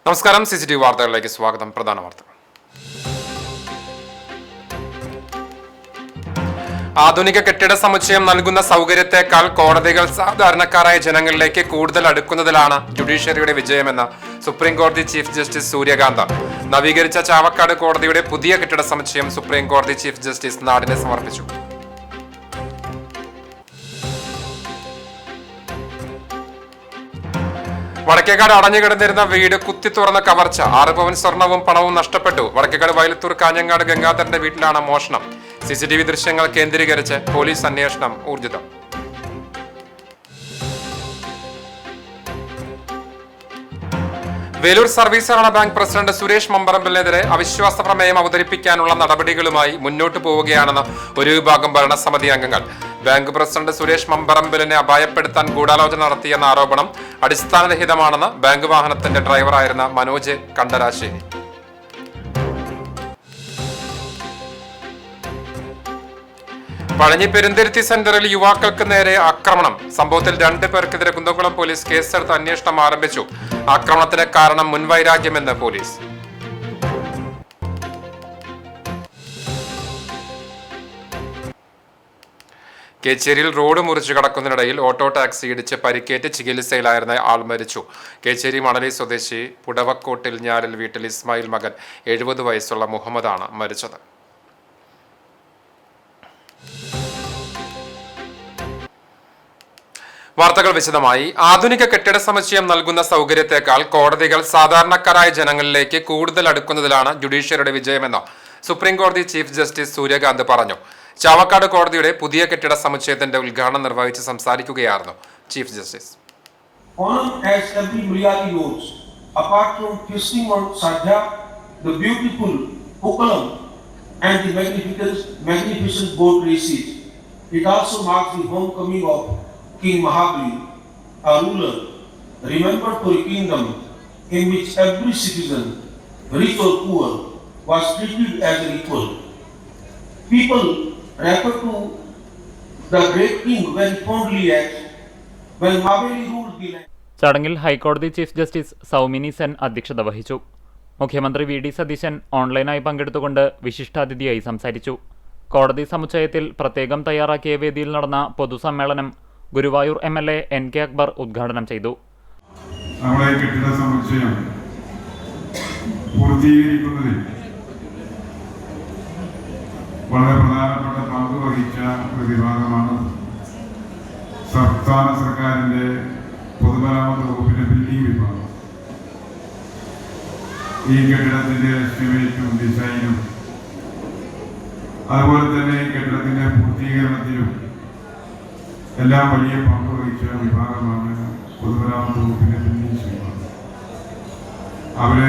നമസ്കാരം. CCTV വാർത്തകളിലേക്ക് സ്വാഗതം. പ്രധാന വാർത്തകൾ. ആധുനിക കെട്ടിട സമുച്ചയം നൽകുന്ന സൗകര്യത്തെക്കാൾ കോടതികൾ സാധാരണക്കാരായ ജനങ്ങളിലേക്ക് കൂടുതൽ അടുക്കുന്നതിലാണ് ജുഡീഷ്യറിയുടെ വിജയമെന്ന് സുപ്രീം കോടതി ചീഫ് ജസ്റ്റിസ് സൂര്യകാന്ത്. നവീകരിച്ച ചാവക്കാട് കോടതിയുടെ പുതിയ കെട്ടിട സമുച്ചയം സുപ്രീം കോടതി ചീഫ് ജസ്റ്റിസ് നാടിന് സമർപ്പിച്ചു. വടക്കേക്കാട് അടഞ്ഞുകിടന്നിരുന്ന വീട് കുത്തി തുറന്ന കവർച്ച. 6 പവൻ സ്വർണവും പണവും നഷ്ടപ്പെട്ടു. വടക്കേക്കാട് വയലത്തൂർ കാഞ്ഞങ്ങാട് ഗംഗാധരന്റെ വീട്ടിലാണ് മോഷണം. CCTV ദൃശ്യങ്ങൾ കേന്ദ്രീകരിച്ച് പോലീസ് അന്വേഷണം ഊർജിതം. വേലൂർ സർവീസ് സഹകരണ ബാങ്ക് പ്രസിഡന്റ് സുരേഷ് മമ്പറമ്പിലിനെതിരെ അവിശ്വാസ പ്രമേയം അവതരിപ്പിക്കാനുള്ള നടപടികളുമായി മുന്നോട്ടു പോവുകയാണെന്ന് ഒരു വിഭാഗം ഭരണസമിതി അംഗങ്ങൾ. ബാങ്ക് പ്രസിഡന്റ് സുരേഷ് മമ്പറമ്പിലിനെ അപായപ്പെടുത്താൻ ഗൂഢാലോചന നടത്തിയെന്ന ആരോപണം അടിസ്ഥാനരഹിതമാണെന്ന് ബാങ്ക് വാഹനത്തിന്റെ ഡ്രൈവറായിരുന്ന മനോജ് കണ്ടരാശ്ശേരി. പഴഞ്ഞി പെരുന്തുരുത്തി സെന്ററിൽ യുവാക്കൾക്ക് നേരെ ആക്രമണം. സംഭവത്തിൽ 2 പേർക്കെതിരെ കുന്നംകുളം പോലീസ് കേസെടുത്ത് അന്വേഷണം ആരംഭിച്ചു. ആക്രമണത്തിന് കാരണം മുൻവൈരാഗ്യമെന്ന് പോലീസ്. കേച്ചേരിയിൽ റോഡ് മുറിച്ചു കടക്കുന്നതിനിടയിൽ ഓട്ടോ ടാക്സി ഇടിച്ച് പരിക്കേറ്റ് ചികിത്സയിലായിരുന്ന ആൾ മരിച്ചു. കേച്ചേരി മണലി സ്വദേശി പുടവക്കോട്ടിൽ ഞാലിൽ വീട്ടിൽ ഇസ്മായിൽ മകൻ 70 വയസ്സുള്ള മുഹമ്മദാണ് മരിച്ചത്. വാർത്തകൾ വിശദമായി. ആധുനിക കെട്ടിട സമുച്ചയം നൽകുന്ന സൗകര്യത്തെക്കാൾ കോടതികൾ സാധാരണക്കാരായ ജനങ്ങളിലേക്ക് കൂടുതൽ അടുക്കുന്നതിലാണ് ജുഡീഷ്യറിയുടെ വിജയമെന്ന് സുപ്രീം കോടതി ചീഫ് ജസ്റ്റിസ് സൂര്യകാന്ത് പറഞ്ഞു. ചാവക്കാട് കോടതിയുടെ പുതിയ കെട്ടിട സമുച്ചയത്തിന്റെ ഉദ്ഘാടനം നിർവഹിച്ച് സംസാരിക്കുകയായിരുന്നു chief justice. King Mahabali, a ruler, remembered for a kingdom in which every citizen, rich or poor, was treated as an equal. People refer to the great king very fondly as when Mahabali ruled the land. ചടങ്ങിൽ ഹൈക്കോടതി chief justice Saumini Sen അധ്യക്ഷത വഹിച്ചു. മുഖ്യമന്ത്രി VD Satheesan ഓൺലൈനായി പങ്കെടുത്തുകൊണ്ട് വിശിഷ്ടാതിഥിയായി സംസാരിച്ചു. കോടതി സമുച്ചയത്തിൽ പ്രത്യേകം തയ്യാറാക്കിയ വേദിയിൽ നടന്ന പൊതുസമ്മേളനം ഗുരുവായൂർ MLA NK അക്ബർ ഉദ്ഘാടനം ചെയ്തു. നമ്മുടെ കെട്ടിട സമുച്ചയം പൂർത്തീകരിക്കുന്നതിൽ വളരെ പ്രധാനപ്പെട്ട പങ്ക് വഹിച്ച ഒരു വിഭാഗമാണ് സംസ്ഥാന സർക്കാരിന്റെ പൊതുമരാമത്ത് വകുപ്പിന്റെ ബിൽഡിംഗ് വിഭാഗം. ഈ കെട്ടിടത്തിന്റെ എസ്റ്റിമേറ്റും ഡിസൈനും അതുപോലെ തന്നെ കെട്ടിടത്തിന്റെ പൂർത്തീകരണത്തിലും എല്ലാം വലിയ പങ്ക് വഹിച്ച വിഭാഗമാണ് പൊതുമരാമത്ത് വകുപ്പിന്റെ ബിൽഡിംഗ് വിഭാഗം. അവര്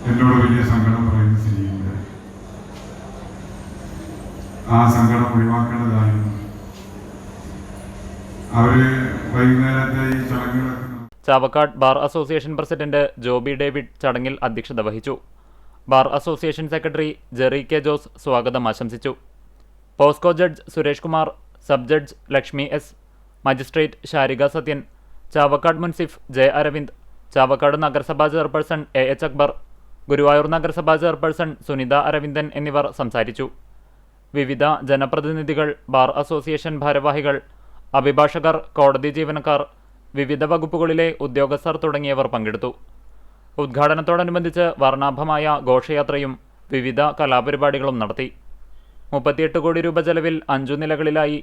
എന്നോട് വലിയ സങ്കടം പറയുന്ന സ്ഥിതിയുണ്ട്. ആ സങ്കടം ഒഴിവാക്കേണ്ടതായിരുന്നു. അവര് വൈകുന്നേരത്തെ ഈ ചടങ്ങുകളൊക്കെ. Chavakkad bar association president Joby David ചടങ്ങിൽ അധ്യക്ഷത വഹിച്ചു. Bar association secretary Jerry K Jose സ്വാഗതം ആശംസിച്ചു. POCSO judge Suresh Kumar, sub judge Lakshmi S, magistrate Sharika Sathyan, Chavakkad munsif J Aravind, Chavakkad നഗരസഭാ ചെയർപേഴ്സൺ AH അക്ബർ, ഗുരുവായൂർ നഗരസഭാ ചെയർപേഴ്സൺ സുനിത അരവിന്ദൻ എന്നിവർ സംസാരിച്ചു. വിവിധ ജനപ്രതിനിധികൾ, ബാർ അസോസിയേഷൻ ഭാരവാഹികൾ, അഭിഭാഷകർ, കോടതി ജീവനക്കാർ, വിവിധ വകുപ്പുകളിലെ ഉദ്യോഗസ്ഥർ തുടങ്ങിയവർ പങ്കെടുത്തു. ഉദ്ഘാടനത്തോടനുബന്ധിച്ച് വർണ്ണാഭമായ ഘോഷയാത്രയും വിവിധ കലാപരിപാടികളും നടത്തി. 38 കോടി രൂപ ചെലവിൽ 5 നിലകളിലായി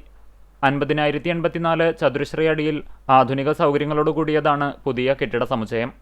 50,084 ചതുരശ്ര അടിയിൽ ആധുനിക സൗകര്യങ്ങളോടുകൂടിയതാണ് പുതിയ കെട്ടിട സമുച്ചയം.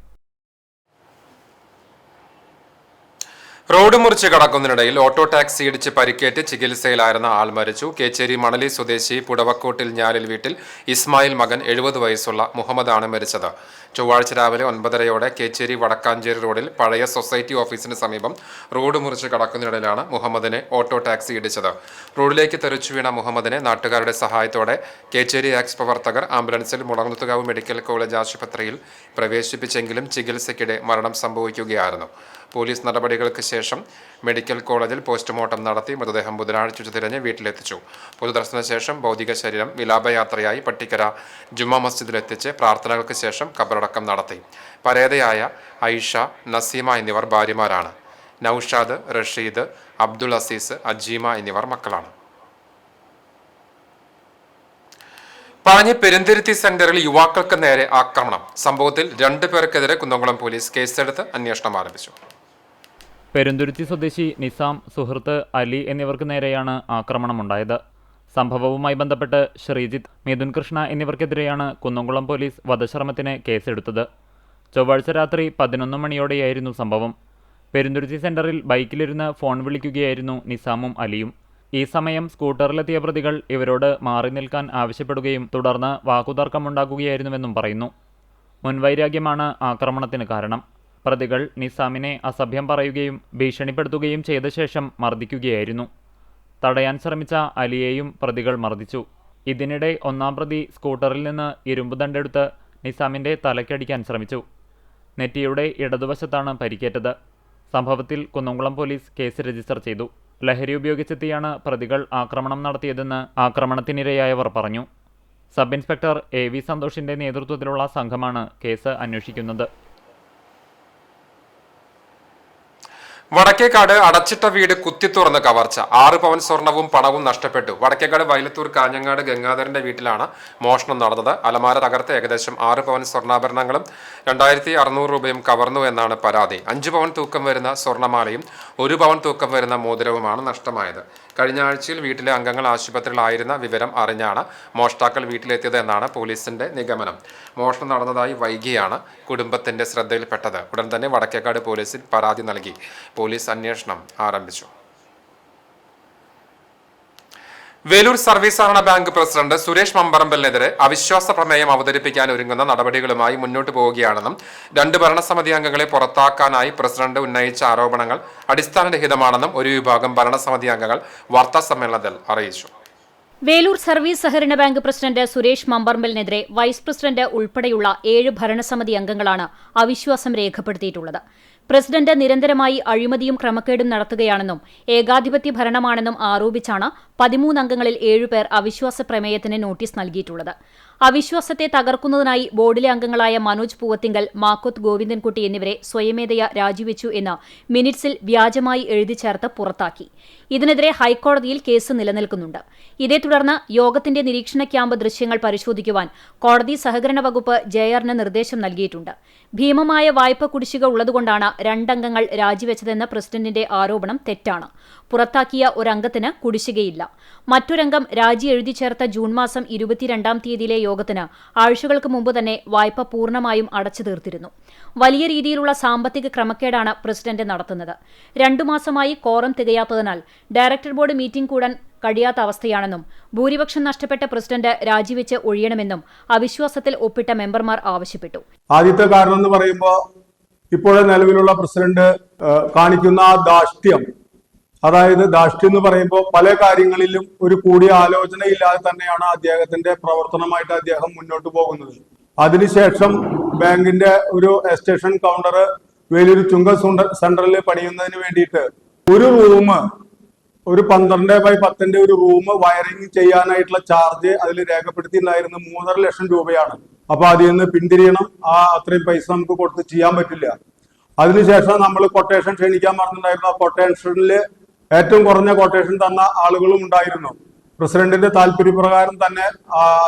റോഡ് മുറിച്ച് കടക്കുന്നതിനിടയിൽ ഓട്ടോ ടാക്സി ഇടിച്ച് പരിക്കേറ്റ് ചികിത്സയിലായിരുന്ന ആൾ മരിച്ചു. കേച്ചേരി മണലി സ്വദേശി പുടവക്കോട്ടിൽ ഞാലിൽ വീട്ടിൽ ഇസ്മായിൽ മകൻ 70 വയസ്സുള്ള മുഹമ്മദാണ് മരിച്ചത്. ചൊവ്വാഴ്ച രാവിലെ 9:30 കേച്ചേരി വടക്കാഞ്ചേരി റോഡിൽ പഴയ സൊസൈറ്റി ഓഫീസിന് സമീപം റോഡ് മുറിച്ച് കടക്കുന്നതിനിടയിലാണ് മുഹമ്മദിനെ ഓട്ടോ ടാക്സി ഇടിച്ചത്. റോഡിലേക്ക് തെറിച്ചു വീണ മുഹമ്മദിനെ നാട്ടുകാരുടെ സഹായത്തോടെ കേച്ചേരി ആക്സ് പ്രവർത്തകർ ആംബുലൻസിൽ മുളങ്ങുത്തുകാവ് മെഡിക്കൽ കോളേജ് ആശുപത്രിയിൽ പ്രവേശിപ്പിച്ചെങ്കിലും ചികിത്സയ്ക്കിടെ മരണം സംഭവിക്കുകയായിരുന്നു. പോലീസ് നടപടികൾക്ക് ശേഷം മെഡിക്കൽ കോളേജിൽ പോസ്റ്റ്മോർട്ടം നടത്തി മൃതദേഹം ബുധനാഴ്ച തിരഞ്ഞ് വീട്ടിലെത്തിച്ചു. പൊതുദർശന ശേഷം ഭൗതിക ശരീരം വിലാപയാത്രയായി പട്ടിക്കര ജുമാ മസ്ജിദിലെത്തിച്ച് പ്രാർത്ഥനകൾക്ക് ശേഷം ഖബറടക്കം നടത്തി. പരേതയായ ഐഷ, നസീമ എന്നിവർ ഭാര്യമാരാണ്. നൌഷാദ്, റഷീദ്, അബ്ദുൾ അസീസ്, അജീമ എന്നിവർ മക്കളാണ്. പാഞ്ഞി പെരുന്തിരുത്തി സെന്ററിൽ യുവാക്കൾക്ക് നേരെ ആക്രമണം. സംഭവത്തിൽ 2 പേർക്കെതിരെ കുന്നംകുളം പോലീസ് കേസെടുത്ത് അന്വേഷണം ആരംഭിച്ചു. പെരുന്തുരുത്തി സ്വദേശി നിസാം, സുഹൃത്ത് അലി എന്നിവർക്ക് നേരെയാണ് ആക്രമണമുണ്ടായത്. സംഭവവുമായി ബന്ധപ്പെട്ട് ശ്രീജിത്ത്, മിഥുൻ കൃഷ്ണ എന്നിവർക്കെതിരെയാണ് കുന്നംകുളം പോലീസ് വധശ്രമത്തിന് കേസെടുത്തത്. ചൊവ്വാഴ്ച രാത്രി 11 മണിയോടെയായിരുന്നു സംഭവം. പെരുന്തുരുത്തി സെന്ററിൽ ബൈക്കിലിരുന്ന് ഫോൺ വിളിക്കുകയായിരുന്നു നിസാമും അലിയും. ഈ സമയം സ്കൂട്ടറിലെത്തിയ പ്രതികൾ ഇവരോട് മാറി നിൽക്കാൻ ആവശ്യപ്പെടുകയും തുടർന്ന് വാക്കുതർക്കമുണ്ടാക്കുകയായിരുന്നുവെന്നും പറയുന്നു. മുൻവൈരാഗ്യമാണ് ആക്രമണത്തിന് കാരണം. പ്രതികൾ നിസാമിനെ അസഭ്യം പറയുകയും ഭീഷണിപ്പെടുത്തുകയും ചെയ്ത ശേഷം മർദ്ദിക്കുകയായിരുന്നു. തടയാൻ ശ്രമിച്ച അലിയെയും പ്രതികൾ മർദ്ദിച്ചു. ഇതിനിടെ 1-ാം പ്രതി സ്കൂട്ടറിൽ നിന്ന് ഇരുമ്പുദണ്ടെടുത്ത് നിസാമിൻ്റെ തലയ്ക്കടിക്കാൻ ശ്രമിച്ചു. നെറ്റിയുടെ ഇടതുവശത്താണ് പരിക്കേറ്റത്. സംഭവത്തിൽ കുന്നംകുളം പോലീസ് കേസ് രജിസ്റ്റർ ചെയ്തു. ലഹരി ഉപയോഗിച്ചെത്തിയാണ് പ്രതികൾ ആക്രമണം നടത്തിയതെന്ന് ആക്രമണത്തിനിരയായവർ പറഞ്ഞു. സബ് ഇൻസ്പെക്ടർ AV സന്തോഷിന്റെ നേതൃത്വത്തിലുള്ള സംഘമാണ് കേസ് അന്വേഷിക്കുന്നത്. വടക്കേക്കാട് അടച്ചിട്ട വീട് കുത്തിത്തുറന്ന് കവർച്ച. 6 പവൻ സ്വർണവും പണവും നഷ്ടപ്പെട്ടു. വടക്കേക്കാട് വയലത്തൂർ കാഞ്ഞങ്ങാട് ഗംഗാധരന്റെ വീട്ടിലാണ് മോഷണം നടന്നത്. അലമാര തകർത്ത് ഏകദേശം 6 പവൻ സ്വർണ്ണാഭരണങ്ങളും 2600 രൂപയും കവർന്നു എന്നാണ് പരാതി. 5 പവൻ തൂക്കം വരുന്ന സ്വർണ്ണമാലയും 1 പവൻ തൂക്കം വരുന്ന മോതിരവുമാണ് നഷ്ടമായത്. കഴിഞ്ഞ ആഴ്ചയിൽ വീട്ടിലെ അംഗങ്ങൾ ആശുപത്രിയിലായിരുന്ന വിവരം അറിഞ്ഞാണ് മോഷ്ടാക്കൾ വീട്ടിലെത്തിയത് എന്നാണ് പോലീസിന്റെ നിഗമനം. മോഷണം നടന്നതായി വൈകിയാണ് കുടുംബത്തിന്റെ ശ്രദ്ധയിൽപ്പെട്ടത്. ഉടൻ തന്നെ വടക്കേക്കാട് പോലീസിൽ പരാതി നൽകി. പോലീസ് അന്വേഷണം ആരംഭിച്ചു. വേലൂർ സർവീസ് സഹകരണ ബാങ്ക് പ്രസിഡന്റ് സുരേഷ് മമ്പറമ്പലിനെതിരെ അവിശ്വാസ പ്രമേയം അവതരിപ്പിക്കാൻ ഒരുങ്ങുന്ന നടപടികളുമായി മുന്നോട്ടു പോവുകയാണെന്നും 2 ഭരണസമിതി അംഗങ്ങളെ പുറത്താക്കാനായി പ്രസിഡന്റ് ഉന്നയിച്ച ആരോപണങ്ങൾ അടിസ്ഥാനരഹിതമാണെന്നും ഒരു വിഭാഗം ഭരണസമിതി അംഗങ്ങൾ വാർത്താസമ്മേളനത്തിൽ അറിയിച്ചു. വേലൂർ സർവീസ് സഹകരണ ബാങ്ക് പ്രസിഡന്റ് സുരേഷ് മമ്പറമ്പലിനെതിരെ വൈസ് പ്രസിഡന്റ് ഉൾപ്പെടെയുള്ള 7 ഭരണസമിതി അംഗങ്ങളാണ് അവിശ്വാസം രേഖപ്പെടുത്തിയിട്ടുള്ളത്. പ്രസിഡന്റ് നിരന്തരമായി അഴിമതിയും ക്രമക്കേടും നടത്തുകയാണെന്നും ഏകാധിപത്യ ഭരണമാണെന്നും ആരോപിച്ചാണ് 13 അംഗങ്ങളിൽ 7 പേർ അവിശ്വാസ പ്രമേയത്തിന് നോട്ടീസ് നൽകിയിട്ടുള്ളത്. അവിശ്വാസത്തെ തകർക്കുന്നതിനായി ബോർഡിലെ അംഗങ്ങളായ മനോജ് പൂവത്തിങ്കൽ, മാക്കോത്ത് ഗോവിന്ദൻകുട്ടി എന്നിവരെ സ്വയമേധയാ രാജിവെച്ചു എന്ന് മിനിറ്റ്സിൽ വ്യാജമായി എഴുതി ചേർത്ത് പുറത്താക്കി. ഇതിനെതിരെ ഹൈക്കോടതിയിൽ കേസ് നിലനിൽക്കുന്നുണ്ട്. ഇതേ തുടർന്ന് യോഗത്തിന്റെ നിരീക്ഷണ ക്യാമ്പ് ദൃശ്യങ്ങൾ പരിശോധിക്കുവാൻ കോടതി സഹകരണ വകുപ്പ് JRന് നിർദ്ദേശം നൽകിയിട്ടുണ്ട്. ഭീമമായ വായ്പ കുടിശ്ശിക ഉള്ളതുകൊണ്ടാണ് 2 അംഗങ്ങൾ രാജിവെച്ചതെന്ന പ്രസിഡന്റിന്റെ ആരോപണം തെറ്റാണ്. പുറത്താക്കിയ ഒരംഗത്തിന് കുടിശ്ശികയില്ല. മറ്റൊരംഗം രാജി എഴുതി ചേർത്ത ജൂൺ മാസം 22-ാം തീയതിയിലെ യോഗത്തിന് ആഴ്ചകൾക്ക് മുമ്പ് തന്നെ വായ്പ പൂർണ്ണമായും അടച്ചു തീർത്തിരുന്നു. വലിയ രീതിയിലുള്ള സാമ്പത്തിക ക്രമക്കേടാണ് പ്രസിഡന്റ് നടത്തുന്നത്. 2 മാസമായി കോറം തികയാത്തതിനാൽ ഡയറക്ടർ ബോർഡ് മീറ്റിംഗ് കൂടാൻ കഴിയാത്ത അവസ്ഥയാണെന്നും ഭൂരിപക്ഷം നഷ്ടപ്പെട്ട പ്രസിഡന്റ് രാജിവെച്ച് ഒഴിയണമെന്നും അവിശ്വാസത്തിൽ ഒപ്പിട്ട മെമ്പർമാർ ആവശ്യപ്പെട്ടു. ആദ്യത്തെ കാരണം എന്ന് പറയുമ്പോൾ ഇപ്പോഴേ നിലവിലുള്ള പ്രസിഡന്റ് കാണിക്കുന്ന ആ ധാർഷ്ട്യം, അതായത് ധാർഷ്ട്യം എന്ന് പറയുമ്പോൾ പല കാര്യങ്ങളിലും ഒരു കൂടിയ ആലോചനയില്ലാതെ തന്നെയാണ് അദ്ദേഹത്തിന്റെ പ്രവർത്തനമായിട്ട് അദ്ദേഹം മുന്നോട്ട് പോകുന്നത്. അതിനുശേഷം ബാങ്കിന്റെ ഒരു എസ്റ്റേഷൻ കൗണ്ടർ വലിയൊരു ചുങ്ക സെന്ററിൽ പണിയുന്നതിന് വേണ്ടിയിട്ട് ഒരു 12x10 ഒരു റൂം വയറിംഗ് ചെയ്യാനായിട്ടുള്ള ചാർജ് അതിൽ രേഖപ്പെടുത്തിയിട്ടുണ്ടായിരുന്ന 3.5 ലക്ഷം രൂപയാണ്. അപ്പൊ അതിൽ നിന്ന് പിന്തിരിയണം. അത്രയും പൈസ നമുക്ക് കൊടുത്ത് ചെയ്യാൻ പറ്റില്ല. അതിനുശേഷം നമ്മൾ കൊട്ടേഷൻ ക്ഷണിക്കാൻ പറഞ്ഞിട്ടുണ്ടായിരുന്നു. ആ കൊട്ടേഷനിൽ ഏറ്റവും കുറഞ്ഞ കൊട്ടേഷൻ തന്ന ആളുകളും ഉണ്ടായിരുന്നു. പ്രസിഡന്റിന്റെ താല്പര്യപ്രകാരം തന്നെ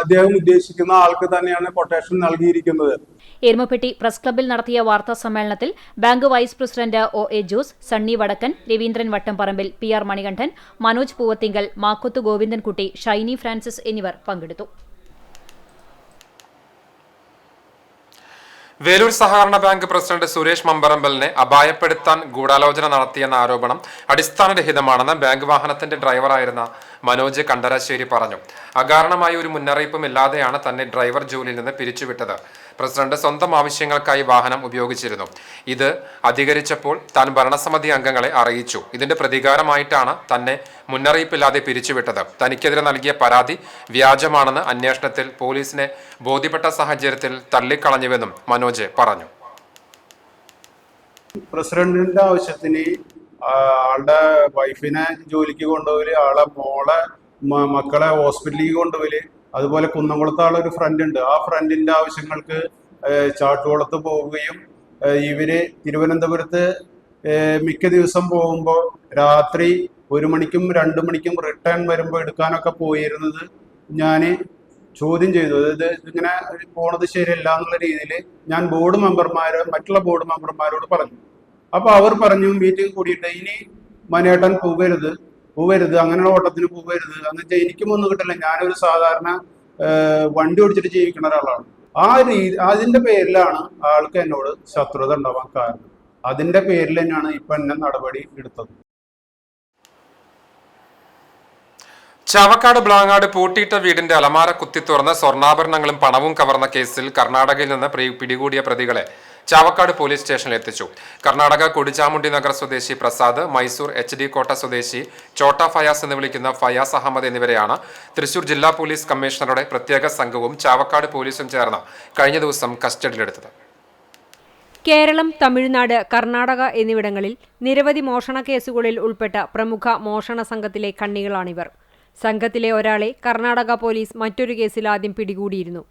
അദ്ദേഹം ഉദ്ദേശിക്കുന്ന ആൾക്ക് തന്നെയാണ് കൊട്ടേഷൻ നൽകിയിരിക്കുന്നത്. എരുമപ്പെട്ടി പ്രസ് ക്ലബ്ബിൽ നടത്തിയ വാർത്താ സമ്മേളനത്തിൽ bank vice president OA Jose, Sunny Vadakkan, Raveendran Vattamparambil, PR Manikandan, Manoj Poovathingal, Makkoth Govindankutty, Shiny Francis എന്നിവർ പങ്കെടുത്തു. വേലൂർ സഹകരണ ബാങ്ക് പ്രസിഡന്റ് സുരേഷ് മമ്പറമ്പലിനെ അപായപ്പെടുത്താൻ ഗൂഢാലോചന നടത്തിയെന്ന ആരോപണം അടിസ്ഥാനരഹിതമാണെന്ന് ബാങ്ക് വാഹനത്തിന്റെ ഡ്രൈവറായിരുന്ന മനോജ് കണ്ടരാശ്ശേരി പറഞ്ഞു. അകാരണമായ ഒരു മുന്നറിയിപ്പും ഇല്ലാതെയാണ് തന്നെ ഡ്രൈവർ ജോലിയിൽ നിന്ന് പിരിച്ചുവിട്ടത്. പ്രസിഡന്റ് സ്വന്തം ആവശ്യങ്ങൾക്കായി വാഹനം ഉപയോഗിച്ചിരുന്നു. ഇത് അധികരിച്ചപ്പോൾ താൻ ഭരണസമിതി അംഗങ്ങളെ അറിയിച്ചു. ഇതിന്റെ പ്രതികാരമായിട്ടാണ് തന്നെ മുന്നറിയിപ്പില്ലാതെ പിരിച്ചുവിട്ടത്. തനിക്കെതിരെ നൽകിയ പരാതി വ്യാജമാണെന്ന് അന്വേഷണത്തിൽ പോലീസിനെ ബോധ്യപ്പെട്ട സാഹചര്യത്തിൽ തള്ളിക്കളഞ്ഞുവെന്നും മനോജ് പറഞ്ഞു. പ്രസിഡന്റിന്റെ ആവശ്യത്തിന് ആളുടെ വൈഫിനെ ജോലിക്ക് കൊണ്ടുപോകല്, ആളെ മോളെ മക്കളെ ഹോസ്പിറ്റലിലേക്ക് കൊണ്ടുപോകല്, അതുപോലെ കുന്നംകുളത്ത് ആളൊരു ഫ്രണ്ട് ഉണ്ട്. ആ ഫ്രണ്ടിന്റെ ആവശ്യങ്ങൾക്ക് ചാട്ടുകുളത്ത് പോവുകയും ഇവര് തിരുവനന്തപുരത്ത് മിക്ക ദിവസം പോകുമ്പോൾ രാത്രി 1 മണിക്കും 2 മണിക്കും റിട്ടേൺ വരുമ്പോൾ എടുക്കാനൊക്കെ പോയിരുന്നത് ഞാൻ ചോദ്യം ചെയ്തു. അതായത് ഇങ്ങനെ പോണത് ശരിയല്ല എന്നുള്ള രീതിയിൽ ഞാൻ മറ്റുള്ള ബോർഡ് മെമ്പർമാരോട് പറഞ്ഞു. അപ്പൊ അവർ പറഞ്ഞു, മീറ്റിംഗ് കൂടിയിട്ട് ഇനി മനേട്ടൻ പോവരുത് അങ്ങനെയുള്ള ഓട്ടത്തിന് പോവരുത് എന്ന് വെച്ചാൽ എനിക്കും ഒന്നും കിട്ടില്ല. ഞാനൊരു സാധാരണ വണ്ടി ഓടിച്ചിട്ട് ജീവിക്കുന്ന ഒരാളാണ്. അതിന്റെ പേരിലാണ് ആൾക്ക് എന്നോട് ശത്രുത ഉണ്ടാവാൻ കാരണം. അതിന്റെ പേരിൽ തന്നെയാണ് ഇപ്പൊ എന്നെ നടപടി എടുത്തത്. ചാവക്കാട് ബ്ലാങ്ങാട് പൂട്ടിയിട്ട വീടിന്റെ അലമാര കുത്തിത്തുറന്ന് സ്വർണ്ണാഭരണങ്ങളും പണവും കവർന്ന കേസിൽ കർണാടകയിൽ നിന്ന് പിടികൂടിയ പ്രതികളെ ചാവക്കാട് പോലീസ് സ്റ്റേഷനിൽ എത്തിച്ചു. കർണാടക കൊടിച്ചാമുണ്ടി നഗർ സ്വദേശി പ്രസാദ്, മൈസൂർ HD കോട്ട സ്വദേശി ചോട്ട ഫയാസ് എന്ന് വിളിക്കുന്ന ഫയാസ് അഹമ്മദ് എന്നിവരെയാണ് തൃശൂർ ജില്ലാ പോലീസ് കമ്മീഷണറുടെ പ്രത്യേക സംഘവും ചാവക്കാട് പോലീസും ചേർന്ന് കഴിഞ്ഞ ദിവസം കസ്റ്റഡിയിലെടുത്തത്. കേരളം, തമിഴ്നാട്, കർണാടക എന്നിവിടങ്ങളിൽ നിരവധി മോഷണ കേസുകളിൽ ഉൾപ്പെട്ട പ്രമുഖ മോഷണ സംഘത്തിലെ കണ്ണികളാണിവർ. സംഘത്തിലെ ഒരാളെ കർണാടക പോലീസ് മറ്റൊരു കേസിൽ ആദ്യം പിടികൂടിയിരുന്നു.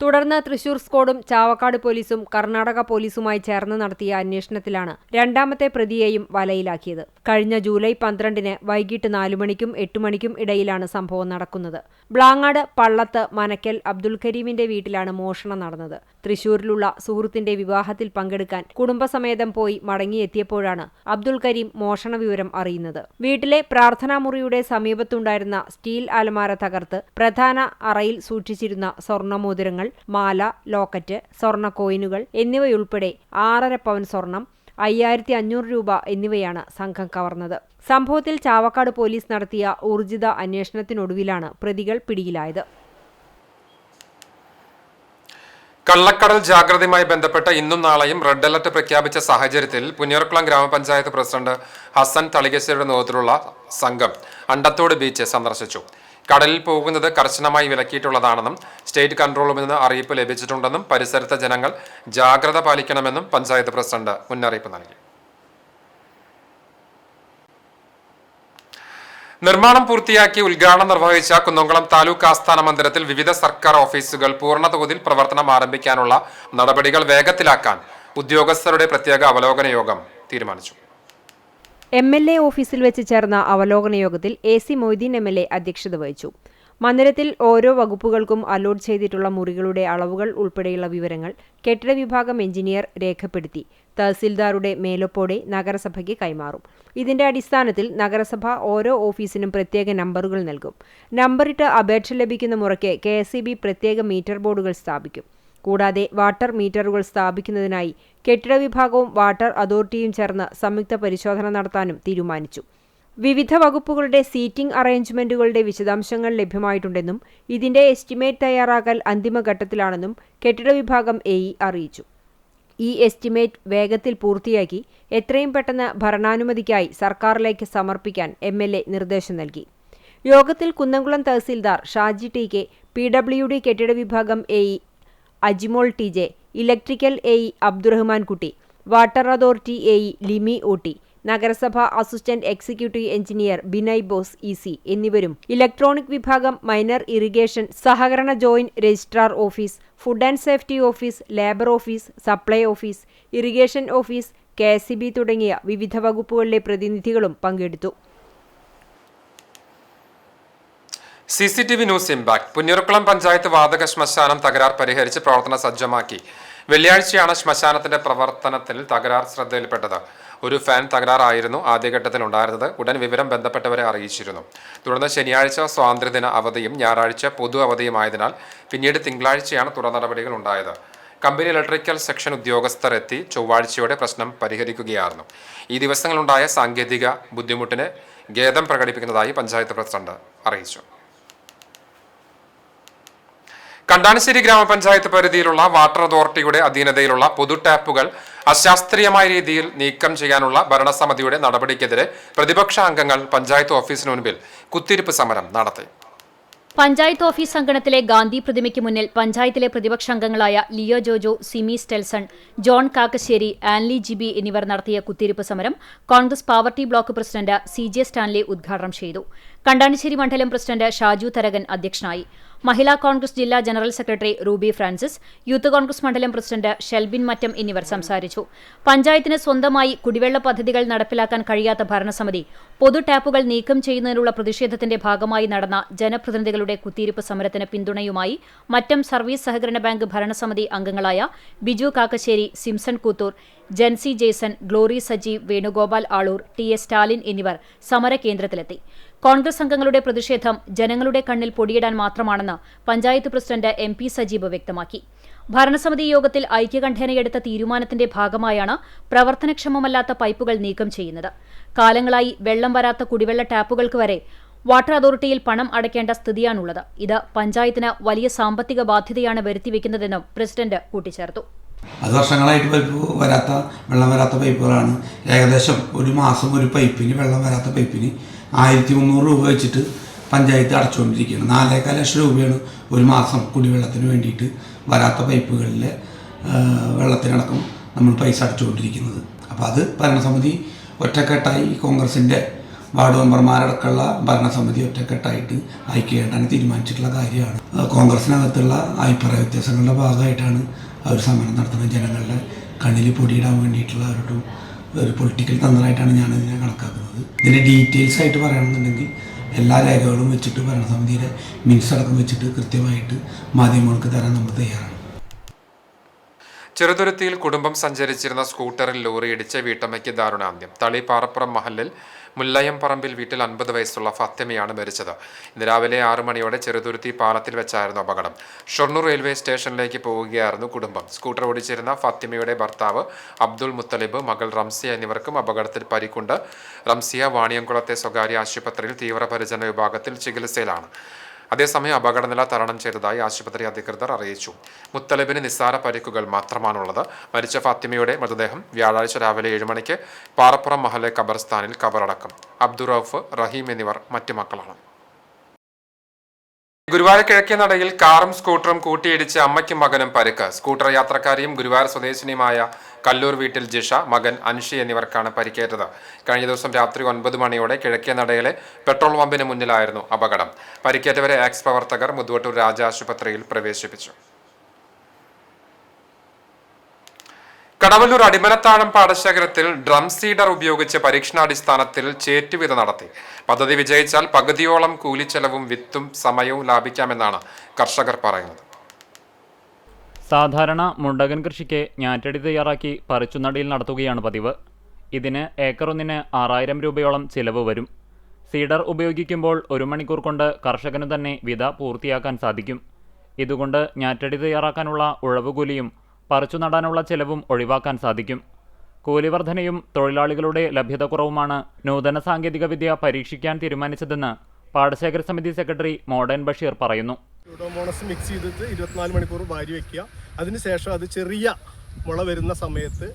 തുടർന്ന് തൃശൂർ സ്ക്വാഡും ചാവക്കാട് പോലീസും കർണാടക പോലീസുമായി ചേർന്ന് നടത്തിയ അന്വേഷണത്തിലാണ് രണ്ടാമത്തെ പ്രതിയെയും വലയിലാക്കിയത്. കഴിഞ്ഞ ജൂലൈ 12-ന് വൈകിട്ട് 4 മണിക്കും 8 മണിക്കും ഇടയിലാണ് സംഭവം നടക്കുന്നത്. ബ്ലാങ്ങാട് പള്ളത്ത് മനക്കൽ അബ്ദുൽ കരീമിന്റെ വീട്ടിലാണ് മോഷണം നടന്നത്. തൃശൂരിലുള്ള സുഹൃത്തിന്റെ വിവാഹത്തിൽ പങ്കെടുക്കാൻ കുടുംബസമേതം പോയി മടങ്ങിയെത്തിയപ്പോഴാണ് അബ്ദുൽ കരീം മോഷണ വിവരം അറിയുന്നത്. വീട്ടിലെ പ്രാർത്ഥനാമുറിയുടെ സമീപത്തുണ്ടായിരുന്ന സ്റ്റീൽ അലമാര തകർത്ത് പ്രധാന അറയിൽ സൂക്ഷിച്ചിരുന്ന സ്വർണ്ണമോതിരങ്ങൾ, മാല, ലോക്കറ്റ്, സ്വർണ്ണ കോയിനുകൾ എന്നിവയുൾപ്പെടെ 6.5 പവൻ സ്വർണം, 5500 രൂപ എന്നിവയാണ് സംഘം കവർന്നത്. സംഭവത്തിൽ ചാവക്കാട് പോലീസ് നടത്തിയ ഊർജിത അന്വേഷണത്തിനൊടുവിലാണ് പ്രതികൾ പിടിയിലായത്. കള്ളക്കടൽ ജാഗ്രതയുമായി ബന്ധപ്പെട്ട് ഇന്നും നാളെയും റെഡ് അലർട്ട് പ്രഖ്യാപിച്ച സാഹചര്യത്തിൽ പുന്നയൂർക്കുളം ഗ്രാമപഞ്ചായത്ത് പ്രസിഡന്റ് ഹസൻ തളികശ്ശേരിയുടെ നേതൃത്വത്തിലുള്ള സംഘം അണ്ടത്തോട് ബീച്ച് സന്ദർശിച്ചു. കടലിൽ പോകുന്നത് കർശനമായി വിലക്കിയിട്ടുള്ളതാണെന്നും സ്റ്റേറ്റ് കൺട്രോളിൽ നിന്ന് അറിയിപ്പ് ലഭിച്ചിട്ടുണ്ടെന്നും പരിസരത്തെ ജനങ്ങൾ ജാഗ്രത പാലിക്കണമെന്നും പഞ്ചായത്ത് പ്രസിഡന്റ് മുന്നറിയിപ്പ് നൽകി. നിർമ്മാണം പൂർത്തിയാക്കി ഉദ്ഘാടനം നിർവഹിച്ച കുന്നംകുളം താലൂക്ക് ആസ്ഥാന മന്ദിരത്തിൽ വിവിധ സർക്കാർ ഓഫീസുകൾ പൂർണ്ണതോതിൽ പ്രവർത്തനം ആരംഭിക്കാനുള്ള നടപടികൾ വേഗത്തിലാക്കാൻ ഉദ്യോഗസ്ഥരുടെ പ്രത്യേക അവലോകന യോഗം തീരുമാനിച്ചു. MLA ഓഫീസിൽ വെച്ച് ചേർന്ന അവലോകന യോഗത്തിൽ AC മൊയ്തീൻ MLA അധ്യക്ഷത വഹിച്ചു. മന്ദിരത്തിൽ ഓരോ വകുപ്പുകൾക്കും അലോട്ട് ചെയ്തിട്ടുള്ള മുറികളുടെ അളവുകൾ ഉൾപ്പെടെയുള്ള വിവരങ്ങൾ കെട്ടിട വിഭാഗം എഞ്ചിനീയർ രേഖപ്പെടുത്തി തഹസിൽദാരുടെ മേലൊപ്പോടെ നഗരസഭയ്ക്ക് കൈമാറും. ഇതിന്റെ അടിസ്ഥാനത്തിൽ നഗരസഭ ഓരോ ഓഫീസിനും പ്രത്യേക നമ്പറുകൾ നൽകും. നമ്പറിട്ട് അപേക്ഷ ലഭിക്കുന്ന മുറയ്ക്ക് KSEB പ്രത്യേക മീറ്റർ ബോർഡുകൾ സ്ഥാപിക്കും. കൂടാതെ വാട്ടർ മീറ്ററുകൾ സ്ഥാപിക്കുന്നതിനായി കെട്ടിട വിഭാഗവും വാട്ടർ അതോറിറ്റിയും ചേർന്ന് സംയുക്ത പരിശോധന നടത്താനും തീരുമാനിച്ചു. വിവിധ വകുപ്പുകളുടെ സീറ്റിംഗ് അറേഞ്ച്മെന്റുകളുടെ വിശദാംശങ്ങൾ ലഭ്യമായിട്ടുണ്ടെന്നും ഇതിന്റെ എസ്റ്റിമേറ്റ് തയ്യാറാക്കൽ അന്തിമഘട്ടത്തിലാണെന്നും കെട്ടിട വിഭാഗം AE അറിയിച്ചു. ഈ എസ്റ്റിമേറ്റ് വേഗത്തിൽ പൂർത്തിയാക്കി എത്രയും പെട്ടെന്ന് ഭരണാനുമതിക്കായി സർക്കാരിലേക്ക് സമർപ്പിക്കാൻ MLA നിർദ്ദേശം നൽകി. യോഗത്തിൽ കുന്നംകുളം തഹസിൽദാർ ഷാജി TK, PWD കെട്ടിട വിഭാഗം AE Ajimol TJ, electrical AE Abdurahman Kutty, water authority AE Limi OT, നഗരസഭ assistant executive engineer Binay Bose EC എന്നിവരും ഇലക്ട്രോണിക് വിഭാഗം, മൈനർ ഇറിഗേഷൻ, സഹകരണ joint registrar office, food and safety office, labour office, supply office, irrigation office, KSEB തുടങ്ങിയ വിവിധ വകുപ്പുകളിലെ പ്രതിനിധികളും പങ്കെടുത്തു. CCTV news impact. Punnayurkulam panchayat വാതക ശ്മശാനം തകരാർ പരിഹരിച്ച് പ്രവർത്തന സജ്ജമാക്കി. വെള്ളിയാഴ്ചയാണ് ശ്മശാനത്തിന്റെ പ്രവർത്തനത്തിൽ തകരാർ ശ്രദ്ധയിൽപ്പെട്ടത്. ഒരു ഫാൻ തകരാറായിരുന്നു ആദ്യഘട്ടത്തിൽ ഉണ്ടായിരുന്നത്. ഉടൻ വിവരം ബന്ധപ്പെട്ടവരെ അറിയിച്ചിരുന്നു. തുടർന്ന് ശനിയാഴ്ച സ്വാതന്ത്ര്യദിന അവധിയും ഞായറാഴ്ച പൊതു അവധിയുമായതിനാൽ പിന്നീട് തിങ്കളാഴ്ചയാണ് തുടർ നടപടികൾ ഉണ്ടായത്. കമ്പനി ഇലക്ട്രിക്കൽ സെക്ഷൻ ഉദ്യോഗസ്ഥർ എത്തി ചൊവ്വാഴ്ചയോടെ പ്രശ്നം പരിഹരിക്കുകയായിരുന്നു. ഈ ദിവസങ്ങളുണ്ടായ സാങ്കേതിക ബുദ്ധിമുട്ടിന് ഖേദം പ്രകടിപ്പിക്കുന്നതായി പഞ്ചായത്ത് പ്രസിഡന്റ് അറിയിച്ചു. കണ്ടാനശ്ശേരി ഗ്രാമപഞ്ചായത്ത് പരിധിയിലുള്ള വാട്ടർ അതോറിറ്റിയുടെ അധീനതയിലുള്ള പൊതു ടാപ്പുകൾ അശാസ്ത്രീയമായ രീതിയിൽ നീക്കം ചെയ്യാനുള്ള ഭരണസമിതിയുടെ നടപടിക്കെതിരെ പ്രതിപക്ഷ അംഗങ്ങൾ പഞ്ചായത്ത് ഓഫീസിന് മുൻപിൽ കുത്തിയിരിപ്പ് സമരം നടത്തി. പഞ്ചായത്ത് ഓഫീസ് അങ്കണത്തിലെ ഗാന്ധി പ്രതിമയ്ക്ക് മുന്നിൽ പഞ്ചായത്തിലെ പ്രതിപക്ഷാംഗങ്ങളായ ലിയോ ജോജോ, സിമി സ്റ്റെൽസൺ, ജോൺ കാക്കശ്ശേരി, ആൻലി ജിബി എന്നിവർ നടത്തിയ കുത്തിയിരിപ്പ് സമരം Congress Pavaratty block president CJ Stanley ഉദ്ഘാടനം ചെയ്തു. കണ്ടാണിശ്ശേരി മണ്ഡലം പ്രസിഡന്റ് ഷാജു തരകൻ അധ്യക്ഷനായി. മഹിളാ കോൺഗ്രസ് ജില്ലാ general secretary Ruby Francis, youth Congress മണ്ഡലം പ്രസിഡന്റ് ഷെൽബിൻ മറ്റം എന്നിവർ സംസാരിച്ചു. പഞ്ചായത്തിന് സ്വന്തമായി കുടിവെള്ള പദ്ധതികൾ നടപ്പിലാക്കാൻ കഴിയാത്ത ഭരണസമിതി പൊതു ടാപ്പുകൾ നീക്കം ചെയ്യുന്നതിനുള്ള പ്രതിഷേധത്തിന്റെ ഭാഗമായി നടന്ന ജനപ്രതിനിധികളുടെ കുത്തിയിരിപ്പ് സമരത്തിന് പിന്തുണയുമായി മറ്റം സർവീസ് സഹകരണ ബാങ്ക് ഭരണസമിതി അംഗങ്ങളായ ബിജു കാക്കശ്ശേരി, സിംസൺ കൂത്തൂർ, ജെൻസി ജേസൺ, ഗ്ലോറി സജീവ്, വേണുഗോപാൽ ആളൂർ, TS സ്റ്റാലിൻ എന്നിവർ സമരകേന്ദ്രത്തിലെത്തി. കോൺഗ്രസ് അംഗങ്ങളുടെ പ്രതിഷേധം ജനങ്ങളുടെ കണ്ണിൽ പൊടിയിടാൻ മാത്രമാണെന്ന് പഞ്ചായത്ത് പ്രസിഡന്റ് MP സജീബ് വ്യക്തമാക്കി. ഭരണസമിതി യോഗത്തിൽ ഐക്യകണ്ഠേനയെടുത്ത തീരുമാനത്തിന്റെ ഭാഗമായാണ് പ്രവർത്തനക്ഷമമല്ലാത്ത പൈപ്പുകൾ നീക്കം ചെയ്യുന്നത്. കാലങ്ങളായി വെള്ളം വരാത്ത കുടിവെള്ള ടാപ്പുകൾക്ക് വരെ വാട്ടർ അതോറിറ്റിയിൽ പണം അടയ്ക്കേണ്ട സ്ഥിതിയാണുള്ളത്. ഇത് പഞ്ചായത്തിന് വലിയ സാമ്പത്തിക ബാധ്യതയാണ് വരുത്തിവെക്കുന്നതെന്നും പ്രസിഡന്റ് കൂട്ടിച്ചേർത്തു. അത് വർഷങ്ങളായിട്ട് വെള്ളം വരാത്ത പൈപ്പുകളാണ്. ഏകദേശം ഒരു മാസം ഒരു പൈപ്പിന് വെള്ളം വരാത്ത പൈപ്പിന് 1300 രൂപ വെച്ചിട്ട് പഞ്ചായത്ത് അടച്ചുകൊണ്ടിരിക്കുകയാണ്. 4,4 ലക്ഷം രൂപയാണ് ഒരു മാസം കുടിവെള്ളത്തിന് വേണ്ടിയിട്ട് വരാത്ത പൈപ്പുകളിലെ വെള്ളത്തിനടക്കം നമ്മൾ പൈസ അടച്ചുകൊണ്ടിരിക്കുന്നത്. അപ്പോൾ അത് ഭരണസമിതി ഒറ്റക്കെട്ടായി കോൺഗ്രസിൻ്റെ വാർഡ് മെമ്പർമാരടക്കമുള്ള ഭരണസമിതി ഒറ്റക്കെട്ടായിട്ട് ഐക്യകണ്ഠേന തീരുമാനിച്ചിട്ടുള്ള കാര്യമാണ്. കോൺഗ്രസിനകത്തുള്ള അഭിപ്രായ വ്യത്യാസങ്ങളുടെ ഭാഗമായിട്ടാണ് അവർ സമരം നടത്തുന്നത്. ജനങ്ങളുടെ കണ്ണിൽ പൊടിയിടാൻ വേണ്ടിയിട്ടുള്ള ഒരു പൊളിറ്റിക്കൽ തന്ത്രമായിട്ടാണ് ഞാനിതിനെ കണക്കാക്കുന്നത്. ഇതിൻ്റെ ഡീറ്റെയിൽസ് ആയിട്ട് പറയുകയാണെന്നുണ്ടെങ്കിൽ എല്ലാ രേഖകളും വെച്ചിട്ട് ഭരണസമിതിയുടെ മിനിറ്റ്സ് അടക്കം വെച്ചിട്ട് കൃത്യമായിട്ട് മാധ്യമങ്ങൾക്ക് തരാൻ നമ്മൾ തയ്യാറാണ്. ചെറുതുരുത്തിയിൽ കുടുംബം സഞ്ചരിച്ചിരുന്ന സ്കൂട്ടറിൽ ലോറിയിടിച്ച് വീട്ടമ്മയ്ക്ക് ദാരുണാന്ത്യം. തളി പാറപ്പുറം മഹലിൽ മുല്ലയംപറമ്പിൽ വീട്ടിൽ 50 വയസ്സുള്ള ഫാത്തിമയാണ് മരിച്ചത്. ഇന്ന് രാവിലെ 6 മണിയോടെ ചെറുതുരുത്തി പാലത്തിൽ വെച്ചായിരുന്നു അപകടം. ഷൊർണൂർ റെയിൽവേ സ്റ്റേഷനിലേക്ക് പോവുകയായിരുന്നു കുടുംബം. സ്കൂട്ടർ ഓടിച്ചിരുന്ന ഫാത്തിമയുടെ ഭർത്താവ് അബ്ദുൾ മുത്തലിബ്, മകൾ റംസിയ എന്നിവർക്കും അപകടത്തിൽ പരിക്കുണ്ട്. റംസിയ വാണിയംകുളത്തെ സ്വകാര്യ ആശുപത്രിയിൽ തീവ്രപരിചരണ വിഭാഗത്തിൽ ചികിത്സയിലാണ്. അതേസമയം അപകടനില തരണം ചെയ്തതായി ആശുപത്രി അധികൃതർ അറിയിച്ചു. മുത്തലിബിന് നിസ്സാര പരിക്കുകൾ മാത്രമാണുള്ളത്. മരിച്ച ഫാത്തിമയുടെ മൃതദേഹം വ്യാഴാഴ്ച രാവിലെ 7 മണിക്ക് പാറപ്പുറം മഹലെ ഖബർസ്ഥാനിൽ ഖബറടക്കം. അബ്ദുറൌഫ്, റഹീം എന്നിവർ മറ്റു മക്കളാണ്. ഗുരുവായൂർ കിഴക്കേനടയിൽ കാറും സ്കൂട്ടറും കൂട്ടിയിടിച്ച് അമ്മയ്ക്കും മകനും പരിക്ക്. സ്കൂട്ടർ യാത്രക്കാരിയും ഗുരുവായൂർ സ്വദേശിനിയുമായ കല്ലൂർ വീട്ടിൽ ജിഷ, മകൻ അൻഷി എന്നിവർക്കാണ് പരിക്കേറ്റത്. കഴിഞ്ഞ ദിവസം രാത്രി 9 മണിയോടെ കിഴക്കേനടയിലെ പെട്രോൾ പമ്പിന് മുന്നിലായിരുന്നു അപകടം. പരിക്കേറ്റവരെ എക്സ് പ്രവർത്തകർ മുതുവട്ടൂർ രാജ ആശുപത്രിയിൽ പ്രവേശിപ്പിച്ചു. കടവല്ലൂർ അടിമനത്താഴം പാടശേഖരത്തിൽ ഡ്രം സീഡർ ഉപയോഗിച്ച് പരീക്ഷണാടിസ്ഥാനത്തിൽ ചേറ്റുവിത നടത്തി. പദ്ധതി വിജയിച്ചാൽ പകുതിയോളം കൂലിച്ചെലവും വിത്തും സമയവും ലാഭിക്കാമെന്നാണ് കർഷകർ പറയുന്നത്. സാധാരണ മുണ്ടകൻ കൃഷിക്ക് ഞാറ്റടി തയ്യാറാക്കി പറിച്ചുനടിയിൽ നടത്തുകയാണ് പതിവ്. ഇതിന് ഏക്കറൊന്നിന് 6000 രൂപയോളം ചിലവ് വരും. സീഡർ ഉപയോഗിക്കുമ്പോൾ 1 മണിക്കൂർ കൊണ്ട് കർഷകന് തന്നെ വിത പൂർത്തിയാക്കാൻ സാധിക്കും. ഇതുകൊണ്ട് ഞാറ്റടി തയ്യാറാക്കാനുള്ള ഉഴവുകൂലിയും പറിച്ചു നടാനുള്ള ചെലവും ഒഴിവാക്കാൻ സാധിക്കും. കൂലിവർദ്ധനയും തൊഴിലാളികളുടെ ലഭ്യതക്കുറവുമാണ് നൂതന സാങ്കേതികവിദ്യ പരീക്ഷിക്കാൻ തീരുമാനിച്ചതെന്ന് പാടശേഖര സമിതി സെക്രട്ടറി മോഡേൺ ബഷീർ പറയുന്നു. സ്യൂഡോമോണസ് മിക്സ് ചെയ്തിട്ട് 24 മണിക്കൂർ വാരി വയ്ക്കുക. അതിനുശേഷം അത് ചെറിയ മുള വരുന്ന സമയത്ത്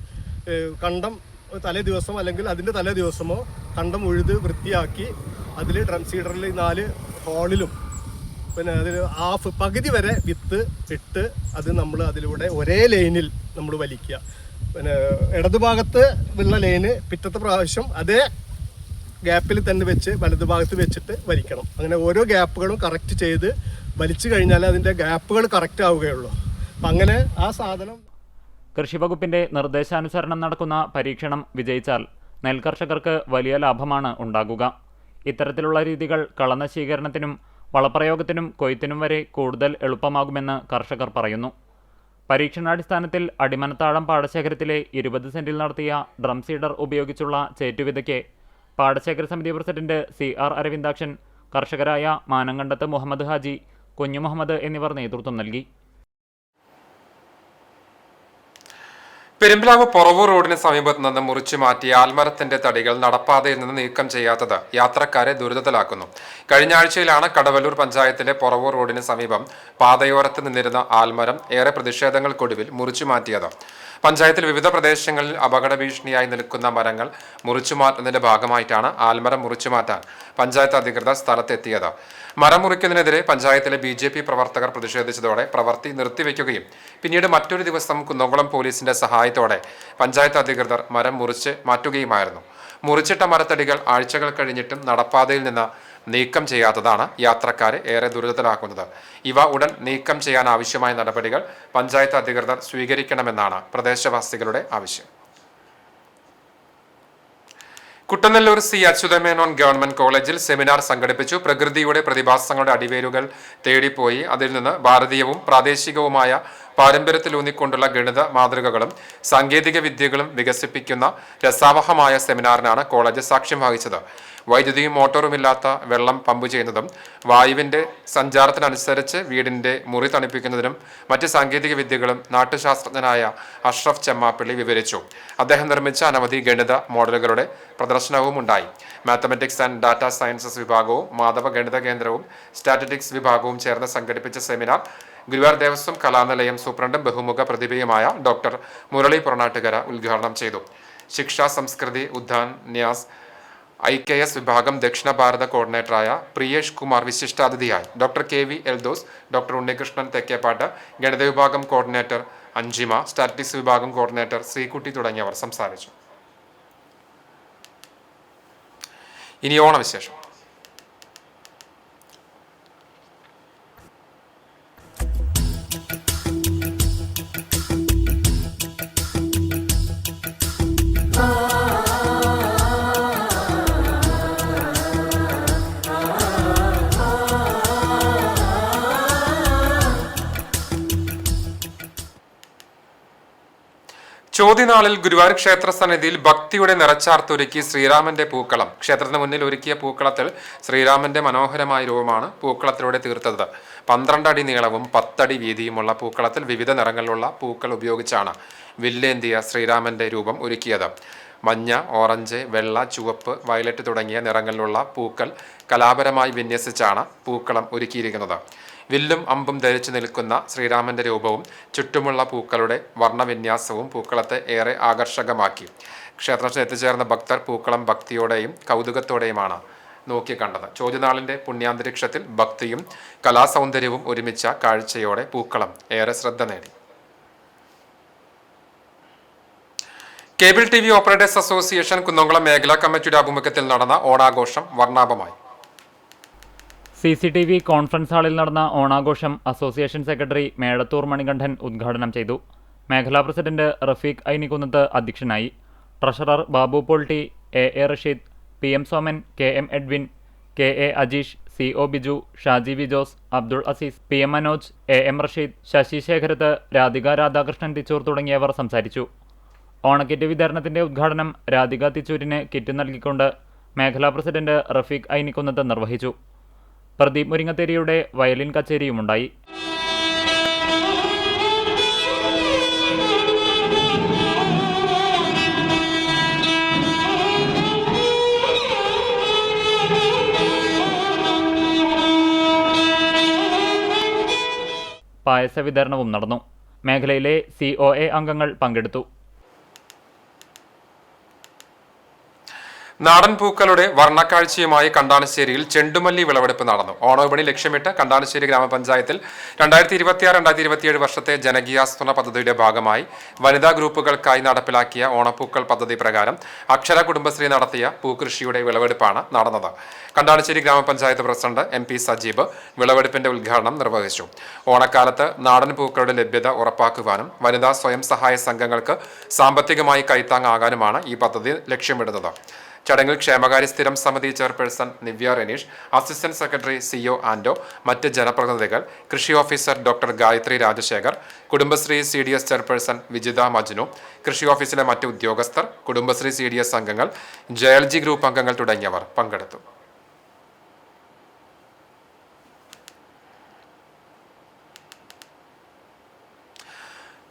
കണ്ടം തലേ ദിവസം അല്ലെങ്കിൽ അതിൻ്റെ തലേ ദിവസമോ കണ്ടം ഉഴുത് വൃത്തിയാക്കി അതിൽ ഡ്രം സീഡറിൽ 4 ഹോളിലും പിന്നെ അതിൽ പകുതി വരെ വിത്ത് ഇട്ട് അത് നമ്മൾ അതിലൂടെ ഒരേ ലൈനിൽ നമ്മൾ വലിക്കുക. പിന്നെ ഇടതുഭാഗത്ത് ഉള്ള ലൈന് പിറ്റത്തെ പ്രാവശ്യം അതേ ഗ്യാപ്പിൽ തന്നെ വെച്ച് വലതുഭാഗത്ത് വെച്ചിട്ട് വലിക്കണം. അങ്ങനെ ഓരോ ഗ്യാപ്പുകളും കറക്റ്റ് ചെയ്ത് വലിച്ചു കഴിഞ്ഞാൽ അതിൻ്റെ ഗ്യാപ്പുകൾ കറക്റ്റ് ആവുകയുള്ളൂ. അപ്പം അങ്ങനെ ആ സാധനം കൃഷിവകുപ്പിന്റെ നിർദ്ദേശാനുസരണം നടക്കുന്ന പരീക്ഷണം വിജയിച്ചാൽ നെൽകർഷകർക്ക് വലിയ ലാഭമാണ് ഉണ്ടാകുക. ഇത്തരത്തിലുള്ള രീതികൾ കളനശീകരണത്തിനും വളപ്രയോഗത്തിനും കൊയ്ത്തിനും വരെ കൂടുതൽ എളുപ്പമാകുമെന്ന് കർഷകർ പറയുന്നു. പരീക്ഷണാടിസ്ഥാനത്തിൽ അടിമനത്താഴം പാടശേഖരത്തിലെ 20 സെന്റിൽ നടത്തിയ ഡ്രം സീഡർ ഉപയോഗിച്ചുള്ള ചേറ്റുവിതയ്ക്ക് പാടശേഖര സമിതി പ്രസിഡന്റ് CR അരവിന്ദാക്ഷൻ, കർഷകരായ മാനങ്കണ്ടത്ത് മുഹമ്മദ് ഹാജി, കുഞ്ഞു മുഹമ്മദ് എന്നിവർ നേതൃത്വം നൽകി. പെരുമ്പിലാവ് പൊറവൂർ റോഡിന് സമീപത്ത് നിന്ന് മുറിച്ചു മാറ്റിയ ആൽമരത്തിന്റെ തടികൾ നടപ്പാതയിൽ നിന്ന് നീക്കം ചെയ്യാത്തത് യാത്രക്കാരെ ദുരിതത്തിലാക്കുന്നു. കഴിഞ്ഞ ആഴ്ചയിലാണ് കടവല്ലൂർ പഞ്ചായത്തിലെ പൊറവൂർ റോഡിന് സമീപം പാതയോരത്ത് നിന്നിരുന്ന ആൽമരം ഏറെ പ്രതിഷേധങ്ങൾക്കൊടുവിൽ മുറിച്ചു മാറ്റിയത്. പഞ്ചായത്തിൽ വിവിധ പ്രദേശങ്ങളിൽ അപകട ഭീഷണിയായി നിൽക്കുന്ന മരങ്ങൾ മുറിച്ചു മാറ്റുന്നതിന്റെ ഭാഗമായിട്ടാണ് ആൽമരം മുറിച്ചു മാറ്റാൻ പഞ്ചായത്ത് അധികൃതർ സ്ഥലത്തെത്തിയത്. മരം മുറിക്കുന്നതിനെതിരെ പഞ്ചായത്തിലെ BJP പ്രവർത്തകർ പ്രതിഷേധിച്ചതോടെ പ്രവൃത്തി നിർത്തിവെക്കുകയും പിന്നീട് മറ്റൊരു ദിവസം കുന്നംകുളം പോലീസിന്റെ സഹായത്തോടെ പഞ്ചായത്ത് അധികൃതർ മരം മുറിച്ച് മാറ്റുകയുമായിരുന്നു. മുറിച്ചിട്ട മരത്തടികൾ ആഴ്ചകൾ കഴിഞ്ഞിട്ടും നടപ്പാതയിൽ നിന്ന് നീക്കം ചെയ്യാത്തതാണ് യാത്രക്കാരെ ഏറെ ദുരിതത്തിലാക്കുന്നത്. ഇവ ഉടൻ നീക്കം ചെയ്യാൻ ആവശ്യമായ നടപടികൾ പഞ്ചായത്ത് അധികൃതർ സ്വീകരിക്കണമെന്നാണ് പ്രദേശവാസികളുടെ ആവശ്യം. കുട്ടനെല്ലൂർ C. അച്യുതമേനോൻ ഗവൺമെന്റ് കോളേജിൽ സെമിനാർ സംഘടിപ്പിച്ചു. പ്രകൃതിയുടെ പ്രതിഭാസങ്ങളുടെ അടിവേരുകൾ തേടിപ്പോയി അതിൽ നിന്ന് ഭാരതീയവും പ്രാദേശികവുമായ പാരമ്പര്യത്തിലൂന്നിക്കൊണ്ടുള്ള ഗണിത മാതൃകകളും സാങ്കേതിക വിദ്യകളും വികസിപ്പിക്കുന്ന രസാവഹമായ സെമിനാറിനാണ് കോളേജ് സാക്ഷ്യം വഹിച്ചത്. വൈദ്യുതിയും മോട്ടോറുമില്ലാത്ത വെള്ളം പമ്പ് ചെയ്യുന്നതും വായുവിന്റെ സഞ്ചാരത്തിനനുസരിച്ച് വീടിന്റെ മുറി തണുപ്പിക്കുന്നതിനും മറ്റ് സാങ്കേതിക വിദ്യകളും നാട്ടുശാസ്ത്രജ്ഞനായ അഷ്റഫ് ചെമ്മാപ്പള്ളി വിവരിച്ചു. അദ്ദേഹം നിർമ്മിച്ച അനവധി ഗണിത മോഡലുകളുടെ പ്രദർശനവും ഉണ്ടായി. മാത്തമാറ്റിക്സ് ആൻഡ് ഡാറ്റ സയൻസസ് വിഭാഗവും മാധവ ഗണിത കേന്ദ്രവും സ്റ്റാറ്റിസ്റ്റിക്സ് വിഭാഗവും ചേർന്ന് സംഘടിപ്പിച്ച സെമിനാർ ഗുരുവായൂർ ദേവസ്വം കലാനിലയം സൂപ്രണ്ടും ബഹുമുഖ പ്രതിഭയുമായ ഡോക്ടർ മുരളി പുറനാട്ടുകര ഉദ്ഘാടനം ചെയ്തു. ശിക്ഷ, സംസ്കൃതി, ഉദ്ധാൻ, ന്യാസ്, IKS വിഭാഗം ദക്ഷിണ ഭാരത കോർഡിനേറ്ററായ പ്രിയേഷ് കുമാർ വിശിഷ്ടാതിഥിയായി. Doctor KV Eldhose, doctor Unnikrishnan Thekkepat, ഗണിത വിഭാഗം കോർഡിനേറ്റർ അഞ്ജിമ, സ്റ്റാറ്റിസ്റ്റിക്സ് വിഭാഗം കോർഡിനേറ്റർ ശ്രീകുട്ടി തുടങ്ങിയവർ സംസാരിച്ചു. ഇനി ഓണവിശേഷം. ചോദ്യനാളിൽ ഗുരുവായൂർ ക്ഷേത്ര സന്നിധിയിൽ ഭക്തിയുടെ നിറച്ചാർത്തൊരുക്കി ശ്രീരാമന്റെ പൂക്കളം. ക്ഷേത്രത്തിന് മുന്നിൽ ഒരുക്കിയ പൂക്കളത്തിൽ ശ്രീരാമന്റെ മനോഹരമായ രൂപമാണ് പൂക്കളത്തിലൂടെ തീർത്തത്. 12 അടി നീളവും 10 അടി വീതിയുമുള്ള പൂക്കളത്തിൽ വിവിധ നിറങ്ങളിലുള്ള പൂക്കൾ ഉപയോഗിച്ചാണ് വില്ലേന്തിയ ശ്രീരാമന്റെ രൂപം ഒരുക്കിയത്. മഞ്ഞ, ഓറഞ്ച്, വെള്ള, ചുവപ്പ്, വയലറ്റ് തുടങ്ങിയ നിറങ്ങളിലുള്ള പൂക്കൾ കലാപരമായി വിന്യസിച്ചാണ് പൂക്കളം ഒരുക്കിയിരിക്കുന്നത്. വില്ലും അമ്പും ധരിച്ചു നിൽക്കുന്ന ശ്രീരാമന്റെ രൂപവും ചുറ്റുമുള്ള പൂക്കളുടെ വർണ്ണവിന്യാസവും പൂക്കളത്തെ ഏറെ ആകർഷകമാക്കി. ക്ഷേത്രത്തിൽ എത്തിച്ചേർന്ന ഭക്തർ പൂക്കളം ഭക്തിയോടെയും കൗതുകത്തോടെയുമാണ് നോക്കിക്കണ്ടത്. ചോദ്യനാളിന്റെ പുണ്യാന്തരീക്ഷത്തിൽ ഭക്തിയും കലാസൗന്ദര്യവും ഒരുമിച്ച കാഴ്ചയോടെ പൂക്കളം ഏറെ ശ്രദ്ധ നേടി. Cable TV operators association Kunnamkulam മേഖലാ കമ്മിറ്റിയുടെ ആഭിമുഖ്യത്തിൽ നടന്ന ഓണാഘോഷം വർണ്ണാഭമായി. CCTV കോൺഫറൻസ് ഹാളിൽ നടന്ന ഓണാഘോഷം അസോസിയേഷൻ സെക്രട്ടറി മേടത്തൂർ മണികണ്ഠൻ ഉദ്ഘാടനം ചെയ്തു. മേഖലാ പ്രസിഡന്റ് റഫീഖ് ഐനിക്കുന്നത്ത് അധ്യക്ഷനായി. Treasurer Babu Polty, AA Rasheed, PM Soman, KM Edwin, KA Ajeesh, CO Biju, Shaji V Jose, Abdul Azeez, PM Manoj, AM Rasheed, Sasi Sekharath, Radhika Radhakrishnan Thichur തുടങ്ങിയവർ സംസാരിച്ചു. ഓണക്കിറ്റ് വിതരണത്തിന്റെ ഉദ്ഘാടനം രാധിക തിച്ചൂരിന് കിറ്റ് നൽകിക്കൊണ്ട് മേഖലാ പ്രസിഡന്റ് റഫീഖ് ഐനിക്കുന്നത്ത് നിർവഹിച്ചു. പ്രദീപ് മുരിങ്ങത്തേരിയുടെ വയലിൻ കച്ചേരിയുമുണ്ടായി. പായസ വിതരണവും നടന്നു. മേഖലയിലെ COA അംഗങ്ങൾ പങ്കെടുത്തു. നാടൻ പൂക്കളുടെ വർണ്ണക്കാഴ്ചയുമായി കണ്ടാനശ്ശേരിയിൽ ചെണ്ടുമല്ലി വിളവെടുപ്പ് നടന്നു. ഓണവിപണി ലക്ഷ്യമിട്ട് കണ്ടാനശ്ശേരി ഗ്രാമപഞ്ചായത്തിൽ 2026-2027 വർഷത്തെ ജനകീയാസൂത്രണ പദ്ധതിയുടെ ഭാഗമായി വനിതാ ഗ്രൂപ്പുകൾക്കായി നടപ്പിലാക്കിയ ഓണപ്പൂക്കൾ പദ്ധതി പ്രകാരം അക്ഷര കുടുംബശ്രീ നടത്തിയ പൂക്കൃഷിയുടെ വിളവെടുപ്പാണ് നടന്നത്. കണ്ടാനശ്ശേരി ഗ്രാമപഞ്ചായത്ത് പ്രസിഡന്റ് MP സജീബ് വിളവെടുപ്പിന്റെ ഉദ്ഘാടനം നിർവഹിച്ചു. ഓണക്കാലത്ത് നാടൻ പൂക്കളുടെ ലഭ്യത ഉറപ്പാക്കുവാനും വനിതാ സ്വയം സഹായ സംഘങ്ങൾക്ക് സാമ്പത്തികമായി കൈത്താങ്ങാകാനുമാണ് ഈ പദ്ധതി ലക്ഷ്യമിടുന്നത്. ചടങ്ങിൽ ക്ഷേമകാര്യ സ്ഥിരം സമിതി chairperson Nivya Reneesh, assistant secretary CO Ando, മറ്റ് ജനപ്രതിനിധികൾ, കൃഷി officer doctor Gayathri Rajasekhar, Kudumbashree CDS chairperson Vijitha Majnu, കൃഷി ഓഫീസിലെ മറ്റ് ഉദ്യോഗസ്ഥർ, കുടുംബശ്രീ CDS അംഗങ്ങൾ, JLG ഗ്രൂപ്പ് അംഗങ്ങൾ തുടങ്ങിയവർ പങ്കെടുത്തു.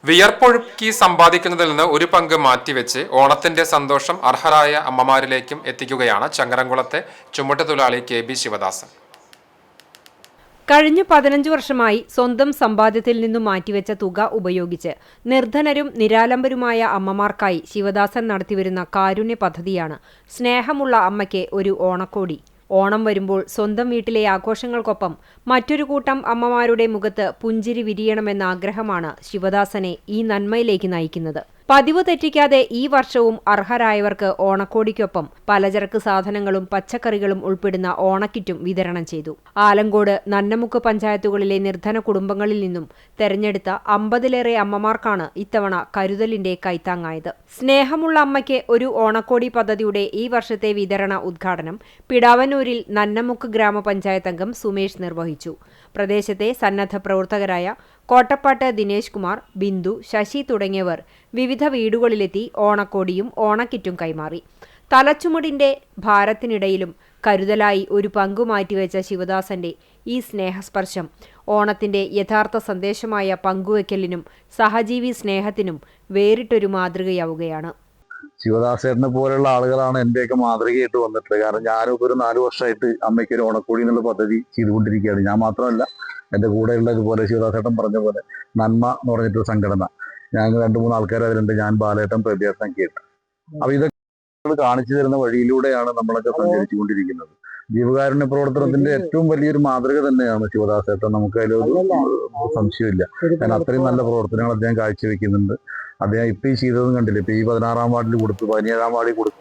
വിയർപ്പൊഴുക്കി സമ്പാദിക്കുന്നതിൽ നിന്ന് ഒരു പങ്ക് മാറ്റിവെച്ച് ഓണത്തിന്റെ സന്തോഷം അർഹരായ അമ്മമാരിലേക്കും എത്തിക്കുകയാണ് ചങ്ങരംകുളത്തെ ചുമട്ടുതൊഴിലാളി KB ശിവദാസൻ. കഴിഞ്ഞ 15 വർഷമായി സ്വന്തം സമ്പാദ്യത്തിൽ നിന്നും മാറ്റിവെച്ച തുക ഉപയോഗിച്ച് നിർധനരും നിരാലംബരുമായ അമ്മമാർക്കായി ശിവദാസൻ നടത്തിവരുന്ന കാരുണ്യ പദ്ധതിയാണ് സ്നേഹമുള്ള അമ്മയ്ക്ക് ഒരു ഓണക്കോടി. ഓണം വരുമ്പോൾ സ്വന്തം വീട്ടിലെ ആഘോഷങ്ങൾക്കൊപ്പം മറ്റൊരു കൂട്ടം അമ്മമാരുടെ മുഖത്ത് പുഞ്ചിരി വിരിയണമെന്ന ആഗ്രഹമാണ് ശിവദാസനെ ഈ നന്മയിലേക്ക് നയിക്കുന്നത്. പതിവ് തെറ്റിക്കാതെ ഈ വർഷവും അർഹരായവർക്ക് ഓണക്കോടിക്കൊപ്പം പലചരക്ക് സാധനങ്ങളും പച്ചക്കറികളും ഉൾപ്പെടുന്ന ഓണക്കിറ്റും വിതരണം ചെയ്തു. ആലങ്കോട്, നന്നമുക്ക് പഞ്ചായത്തുകളിലെ നിർധന കുടുംബങ്ങളിൽ നിന്നും തെരഞ്ഞെടുത്ത 50-ലേറെ അമ്മമാർക്കാണ് ഇത്തവണ കരുതലിന്റെ കൈത്താങ്ങായത്. സ്നേഹമുള്ള അമ്മയ്ക്ക് ഒരു ഓണക്കോടി പദ്ധതിയുടെ ഈ വർഷത്തെ വിതരണ ഉദ്ഘാടനം പിടാവന്നൂരിൽ നന്നമുക്ക് ഗ്രാമപഞ്ചായത്ത് അംഗം സുമേഷ് നിർവഹിച്ചു. പ്രദേശത്തെ സന്നദ്ധ പ്രവർത്തകരായ കോട്ടപ്പാട്ട് ദിനേശ് കുമാർ, ബിന്ദു, ശശി തുടങ്ങിയവർ വിവിധ വീടുകളിലെത്തി ഓണക്കോടിയും ഓണക്കിറ്റും കൈമാറി. തലച്ചുമടിന്റെ ഭാരത്തിനിടയിലും കരുതലായി ഒരു പങ്കു മാറ്റിവെച്ച ശിവദാസന്റെ ഈ സ്നേഹസ്പർശം ഓണത്തിന്റെ യഥാർത്ഥ സന്ദേശമായ പങ്കുവെക്കലിനും സഹജീവി സ്നേഹത്തിനും വേറിട്ടൊരു മാതൃകയാവുകയാണ്. ശിവദാസേട്ടനെ പോലുള്ള ആളുകളാണ് എന്റെയൊക്കെ മാതൃകയായിട്ട് വന്നിട്ടുള്ളത്. കാരണം ഞാനിപ്പോൾ ഒരു 4 വർഷമായിട്ട് അമ്മയ്ക്ക് ഒരു ഓണക്കോടി എന്നുള്ള പദ്ധതി ചെയ്തുകൊണ്ടിരിക്കുകയാണ്. ഞാൻ മാത്രമല്ല, എൻ്റെ കൂടെയുള്ള ഇതുപോലെ ശിവദാസേട്ടൻ പറഞ്ഞ പോലെ നന്മ എന്ന് പറഞ്ഞിട്ടൊരു സംഘടന, ഞങ്ങൾ 2-3 ആൾക്കാർ അതിലുണ്ട്. ഞാൻ, ബാലേട്ടൻ, പ്രഭ്യാസൻ കേട്ട്. അപ്പൊ ഇതൊക്കെ കാണിച്ചു തരുന്ന വഴിയിലൂടെയാണ് നമ്മളൊക്കെ സഞ്ചരിച്ചു കൊണ്ടിരിക്കുന്നത്. ജീവകാരുണ്യ പ്രവർത്തനത്തിന്റെ ഏറ്റവും വലിയൊരു മാതൃക തന്നെയാണ് ശിവദാസേട്ടൻ. നമുക്ക് അതിലൊരു സംശയമില്ല. കാരണം അത്രയും നല്ല പ്രവർത്തനങ്ങൾ അദ്ദേഹം കാഴ്ചവെക്കുന്നുണ്ട്. അദ്ദേഹം ഇപ്പം ഈ ചെയ്തതും കണ്ടില്ല. ഇപ്പൊ ഈ 16-ാം വാർഡിൽ കൊടുത്തു, 17-ാം വാർഡിൽ കൊടുത്തു.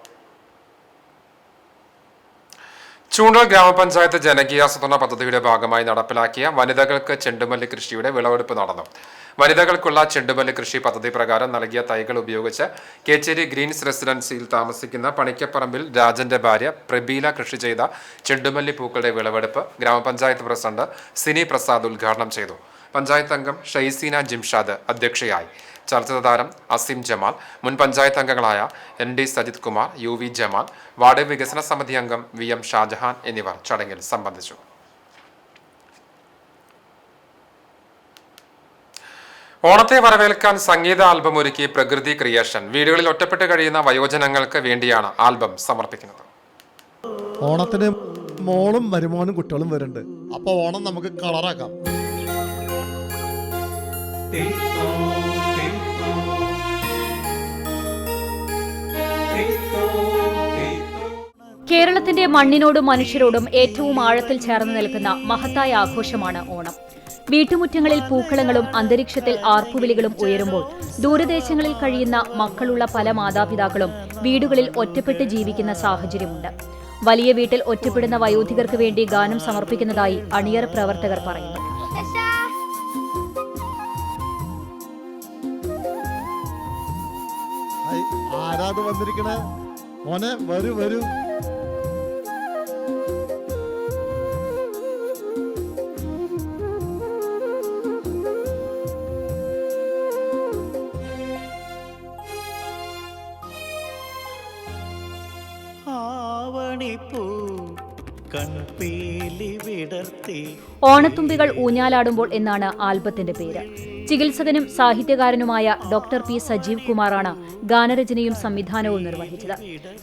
ചൂണ്ടൽ ഗ്രാമപഞ്ചായത്ത് ജനകീയാസൂത്രണ പദ്ധതിയുടെ ഭാഗമായി നടപ്പിലാക്കിയ വനിതകൾക്ക് ചെണ്ടുമല്ലി കൃഷിയുടെ വിളവെടുപ്പ് നടന്നു. വനിതകൾക്കുള്ള ചെണ്ടുമല്ലി കൃഷി പദ്ധതി പ്രകാരം നൽകിയ തൈകൾ ഉപയോഗിച്ച് കേച്ചേരി ഗ്രീൻസ് റെസിഡൻസിയിൽ താമസിക്കുന്ന പണിക്കപ്പറമ്പിൽ രാജന്റെ ഭാര്യ പ്രബീല കൃഷി ചെയ്ത ചെണ്ടുമല്ലി പൂക്കളുടെ വിളവെടുപ്പ് ഗ്രാമപഞ്ചായത്ത് പ്രസിഡന്റ് സിനി പ്രസാദ് ഉദ്ഘാടനം ചെയ്തു. പഞ്ചായത്ത് അംഗം ഷൈസീന ജിംഷാദ് അധ്യക്ഷയായി. ചലച്ചിത്ര താരം അസീം ജമാൽ, മുൻ പഞ്ചായത്ത് അംഗങ്ങളായ ND Sajith Kumar, UV Jamal, ward വികസന സമിതി അംഗം VM ഷാജഹാൻ എന്നിവർ ചടങ്ങിൽ സംബന്ധിച്ചു. ഓണത്തെ വരവേൽക്കാൻ സംഗീത ആൽബം ഒരുക്കി പ്രകൃതി ക്രിയേഷൻ. വീടുകളിൽ ഒറ്റപ്പെട്ട് കഴിയുന്ന വയോജനങ്ങൾക്ക് വേണ്ടിയാണ് ആൽബം സമർപ്പിക്കുന്നത്. ഓണത്തിന് മോളും മരുമോനും കുട്ടികളും വരുന്നുണ്ട്. അപ്പൊ ഓണം നമുക്ക് കളറാക്കാം. കേരളത്തിന്റെ മണ്ണിനോടും മനുഷ്യരോടും ഏറ്റവും ആഴത്തിൽ ചേർന്ന് നിൽക്കുന്ന മഹത്തായ ആഘോഷമാണ് ഓണം. വീട്ടുമുറ്റങ്ങളിൽ പൂക്കളങ്ങളും അന്തരീക്ഷത്തിൽ ആർപ്പുവിളികളും ഉയരുമ്പോൾ ദൂരദേശങ്ങളിൽ കഴിയുന്ന മക്കളുള്ള പല മാതാപിതാക്കളും വീടുകളിൽ ഒറ്റപ്പെട്ട് ജീവിക്കുന്ന സാഹചര്യമുണ്ട്. വലിയ വീട്ടിൽ ഒറ്റപ്പെടുന്ന വയോധികർക്ക് വേണ്ടി ഗാനം സമർപ്പിക്കുന്നതായി അണിയറ പ്രവർത്തകർ പറയുന്നു. ആരാത് വന്നിരിക്കണേ മോനെ, വരൂ വരൂ. ഓണത്തുമ്പികൾ ഊഞ്ഞാലാടുമ്പോൾ എന്നാണ് ആൽബത്തിന്റെ പേര്. ചികിത്സകനും സാഹിത്യകാരനുമായ ഡോക്ടർ P. സജീവ് കുമാറാണ് ഗാനരചനയും സംവിധാനവും നിർവഹിച്ചത്.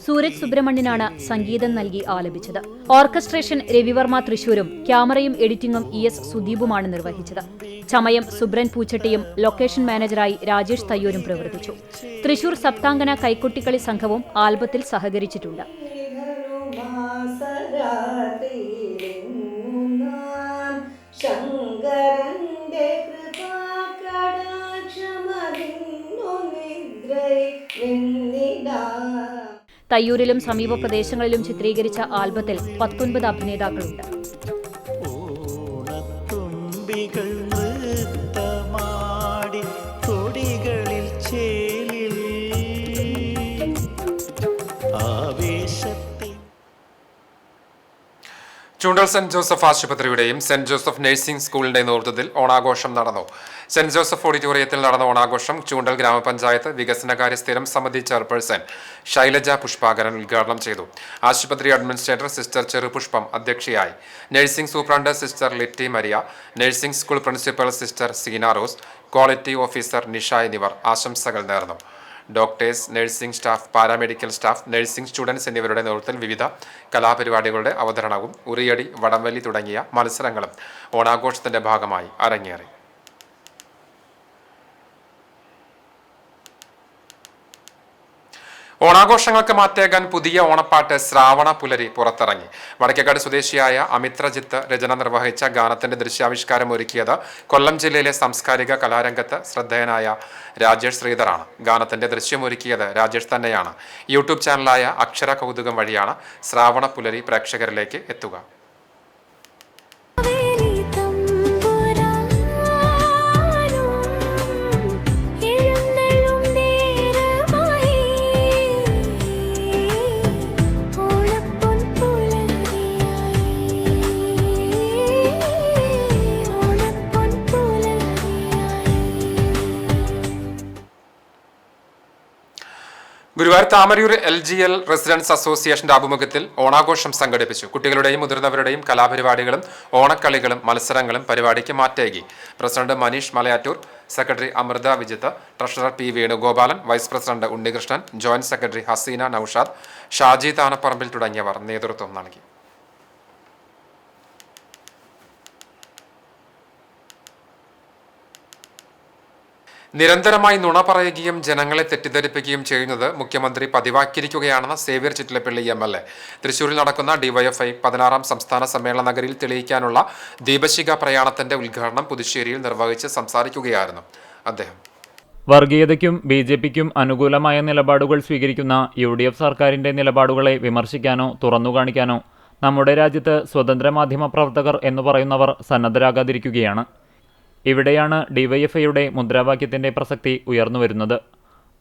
സൂരജ് സുബ്രഹ്മണ്യനാണ് സംഗീതം നൽകി ആലപിച്ചത്. ഓർക്കസ്ട്രേഷൻ രവിവർമ്മ തൃശൂരും ക്യാമറയും എഡിറ്റിംഗും ES സുദീപുമാണ് നിർവഹിച്ചത്. ചമയം സുബ്രൻ പൂച്ചട്ടിയും ലൊക്കേഷൻ മാനേജറായി രാജേഷ് തയ്യൂരും പ്രവർത്തിച്ചു. തൃശൂർ സപ്താംഗന കൈക്കൊട്ടിക്കളി സംഘവും ആൽബത്തിൽ സഹകരിച്ചിട്ടുണ്ട്. തയ്യൂരിലും സമീപ പ്രദേശങ്ങളിലും ചിത്രീകരിച്ച ആൽബത്തിൽ 19 അഭിനേതാക്കളുണ്ട്. ചൂണ്ടൽ സെന്റ് ജോസഫ് ആശുപത്രിയുടെയും സെന്റ് ജോസഫ് നഴ്സിംഗ് സ്കൂളിന്റെ നേതൃത്വത്തിൽ ഓണാഘോഷം നടന്നു. സെന്റ് ജോസഫ് ഓഡിറ്റോറിയത്തിൽ നടന്ന ഓണാഘോഷം ചൂണ്ടൽ ഗ്രാമപഞ്ചായത്ത് വികസനകാര്യ സ്ഥിരം സമിതി ചെയർപേഴ്സൺ ശൈലജ പുഷ്പാകരൻ ഉദ്ഘാടനം ചെയ്തു. ആശുപത്രി അഡ്മിനിസ്ട്രേറ്റർ സിസ്റ്റർ ചെറുപുഷ്പം അധ്യക്ഷയായി. Nursing superintendent sister Litty Maria, nursing school principal sister Seena Rose, quality officer Nisha എന്നിവർ ആശംസകൾ നേർന്നു. Doctors, nursing staff, paramedical staff, nursing students എന്നിവരുടെ നേതൃത്വത്തിൽ വിവിധ കലാപരിപാടികളുടെ അവതരണവും ഉറിയടി, വടംവലി തുടങ്ങിയ മത്സരങ്ങളും ഓണാഘോഷത്തിന്റെ ഭാഗമായി അരങ്ങേറി. ഓണാഘോഷങ്ങൾക്ക് മാറ്റേകാൻ പുതിയ ഓണപ്പാട്ട് ശ്രാവണ പുലരി പുറത്തിറങ്ങി. വടക്കേക്കാട് സ്വദേശിയായ അമിത്രജിത്ത് രചന നിർവഹിച്ച ഗാനത്തിന്റെ ദൃശ്യാവിഷ്കാരം ഒരുക്കിയത് കൊല്ലം ജില്ലയിലെ സാംസ്കാരിക കലാരംഗത്ത് ശ്രദ്ധേയനായ രാജേഷ് ശ്രീധറാണ്. ഗാനത്തിന്റെ ദൃശ്യമൊരുക്കിയത് രാജേഷ് തന്നെയാണ്. യൂട്യൂബ് ചാനലായ അക്ഷര കൗതുകം വഴിയാണ് ശ്രാവണ പുലരി പ്രേക്ഷകരിലേക്ക് എത്തുക. ഗുരുവായൂർ താമരയൂർ LGL റെസിഡൻസ് അസോസിയേഷന്റെ ആഭിമുഖ്യത്തിൽ ഓണാഘോഷം സംഘടിപ്പിച്ചു. കുട്ടികളുടെയും മുതിർന്നവരുടെയും കലാപരിപാടികളും ഓണക്കളികളും മത്സരങ്ങളും പരിപാടിക്ക് മാറ്റേകി. President Maneesh Malayattoor, secretary Amrutha Vijith, treasurer P Venugopalan, vice president Unnikrishnan, joint secretary Haseena Noushad, Shaji Thanapparambil തുടങ്ങിയവർ നേതൃത്വം നൽകി. നിരന്തരമായി നുണ പറയുകയും ജനങ്ങളെ തെറ്റിദ്ധരിപ്പിക്കുകയും ചെയ്യുന്നത് മുഖ്യമന്ത്രി പതിവാക്കിയിരിക്കുകയാണെന്ന് സേവ്യർ ചിറ്റിലപ്പള്ളി MLA. തൃശൂരിൽ നടക്കുന്ന DYFI 16ാം സംസ്ഥാന സമ്മേളന നഗരിയിൽ തെളിയിക്കാനുള്ള ദീപശിഖ പ്രയാണത്തിന്റെ ഉദ്ഘാടനം പുതുശ്ശേരിയിൽ നിർവഹിച്ച് സംസാരിക്കുകയായിരുന്നു അദ്ദേഹം. വർഗീയതയ്ക്കും BJPക്കും അനുകൂലമായ നിലപാടുകൾ സ്വീകരിക്കുന്ന UDF സർക്കാരിന്റെ നിലപാടുകളെ വിമർശിക്കാനോ തുറന്നുകാണിക്കാനോ നമ്മുടെ രാജ്യത്ത് സ്വതന്ത്ര മാധ്യമ പ്രവർത്തകർ എന്ന് പറയുന്നവർ സന്നദ്ധരാകാതിരിക്കുകയാണ്. ഇവിടെയാണ് DYFIയുടെ മുദ്രാവാക്യത്തിന്റെ പ്രസക്തി ഉയർന്നുവരുന്നത്.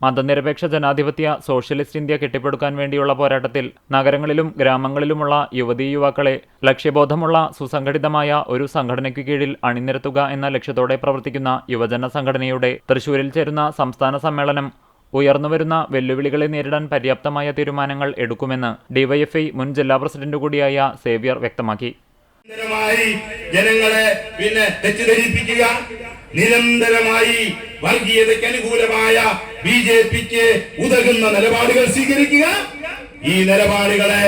മതനിരപേക്ഷ ജനാധിപത്യ സോഷ്യലിസ്റ്റ് ഇന്ത്യ കെട്ടിപ്പടുക്കാൻ വേണ്ടിയുള്ള പോരാട്ടത്തിൽ നഗരങ്ങളിലും ഗ്രാമങ്ങളിലുമുള്ള യുവതീ യുവാക്കളെ ലക്ഷ്യബോധമുള്ള സുസംഘടിതമായ ഒരു സംഘടനയ്ക്കു കീഴിൽ അണിനിരത്തുക എന്ന ലക്ഷ്യത്തോടെ പ്രവർത്തിക്കുന്ന യുവജന സംഘടനയുടെ തൃശൂരിൽ ചേരുന്ന സംസ്ഥാന സമ്മേളനം ഉയർന്നുവരുന്ന വെല്ലുവിളികളെ നേരിടാൻ പര്യാപ്തമായ തീരുമാനങ്ങൾ എടുക്കുമെന്ന് DYFI മുൻ ജില്ലാ പ്രസിഡന്റ് കൂടിയായ സേവ്യർ വ്യക്തമാക്കി. ജനങ്ങളെ തെറ്റിദ്ധരിപ്പിക്കുക, നിരന്തരമായി വർഗീയതയ്ക്ക് അനുകൂലമായ BJPക്ക് ഉതകുന്ന നിലപാടുകൾ സ്വീകരിക്കുക, ഈ നിലപാടുകളെ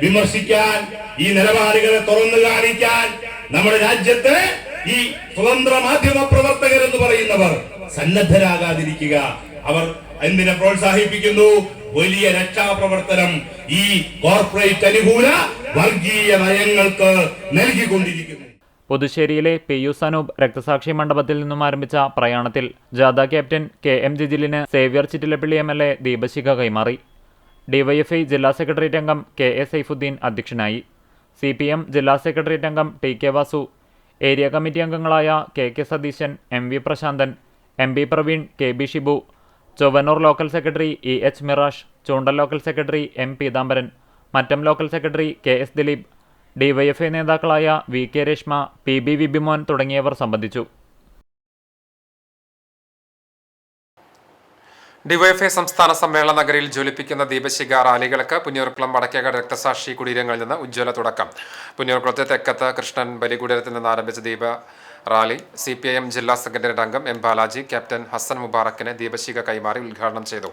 വിമർശിക്കാൻ, ഈ നിലപാടുകളെ തുറന്നു കാണിക്കാൻ നമ്മുടെ രാജ്യത്ത് ഈ സ്വതന്ത്ര മാധ്യമ പ്രവർത്തകർ എന്ന് പറയുന്നവർ സന്നദ്ധരാകാതിരിക്കുക. അവർ എന്തിനെ പ്രോത്സാഹിപ്പിക്കുന്നു? വലിയ രക്ഷാപ്രവർത്തനം ഈ കോർപ്പറേറ്റ് അനുകൂല വർഗീയ നയങ്ങൾക്ക് നൽകിക്കൊണ്ടിരിക്കുന്നു. പുതുശ്ശേരിയിലെ PU സനൂപ് രക്തസാക്ഷി മണ്ഡപത്തിൽ നിന്നും ആരംഭിച്ച പ്രയാണത്തിൽ ജാഥ ക്യാപ്റ്റൻ KM ജിജിലിന് സേവ്യർ ചിറ്റിലപ്പള്ളി MLA ദീപശിഖ കൈമാറി. DYFI ജില്ലാ സെക്രട്ടേറിയറ്റ് അംഗം KA സൈഫുദ്ദീൻ അധ്യക്ഷനായി. CPM ജില്ലാ സെക്രട്ടേറിയറ്റ് അംഗം TK വാസു, ഏരിയ കമ്മിറ്റി അംഗങ്ങളായ KK Satheesan, MV Prasanthan, MB Praveen, KB Shibu, Chowwannur local secretary EH Mirash, Choondal local secretary M Peethambaran, Mattam local secretary KS Dileep, DYFI നേതാക്കളായ VK രേഷ്മ, PB വിബിമോൻ തുടങ്ങിയവർ സംബന്ധിച്ചു. DYFI സംസ്ഥാന സമ്മേളന നഗരിയിൽ ജ്വലിപ്പിക്കുന്ന ദീപശിഖ റാലികൾക്ക് പുന്നയൂർക്കുളം വടക്കേക്കാട് രക്തസാക്ഷി കുടീരങ്ങളിൽ നിന്ന് ഉജ്ജ്വല തുടക്കം. പുന്നയൂർക്കുളത്തെ തെക്കത്ത് കൃഷ്ണൻ ബലികുടീരത്തിൽ നിന്ന് ആരംഭിച്ച ദീപ റാലി CPIM ജില്ലാ സെക്രട്ടേറിയറ്റ് അംഗം M ബാലാജി ക്യാപ്റ്റൻ ഹസൻ മുബാറക്കിന് ദീപശിഖ കൈമാറി ഉദ്ഘാടനം ചെയ്തു.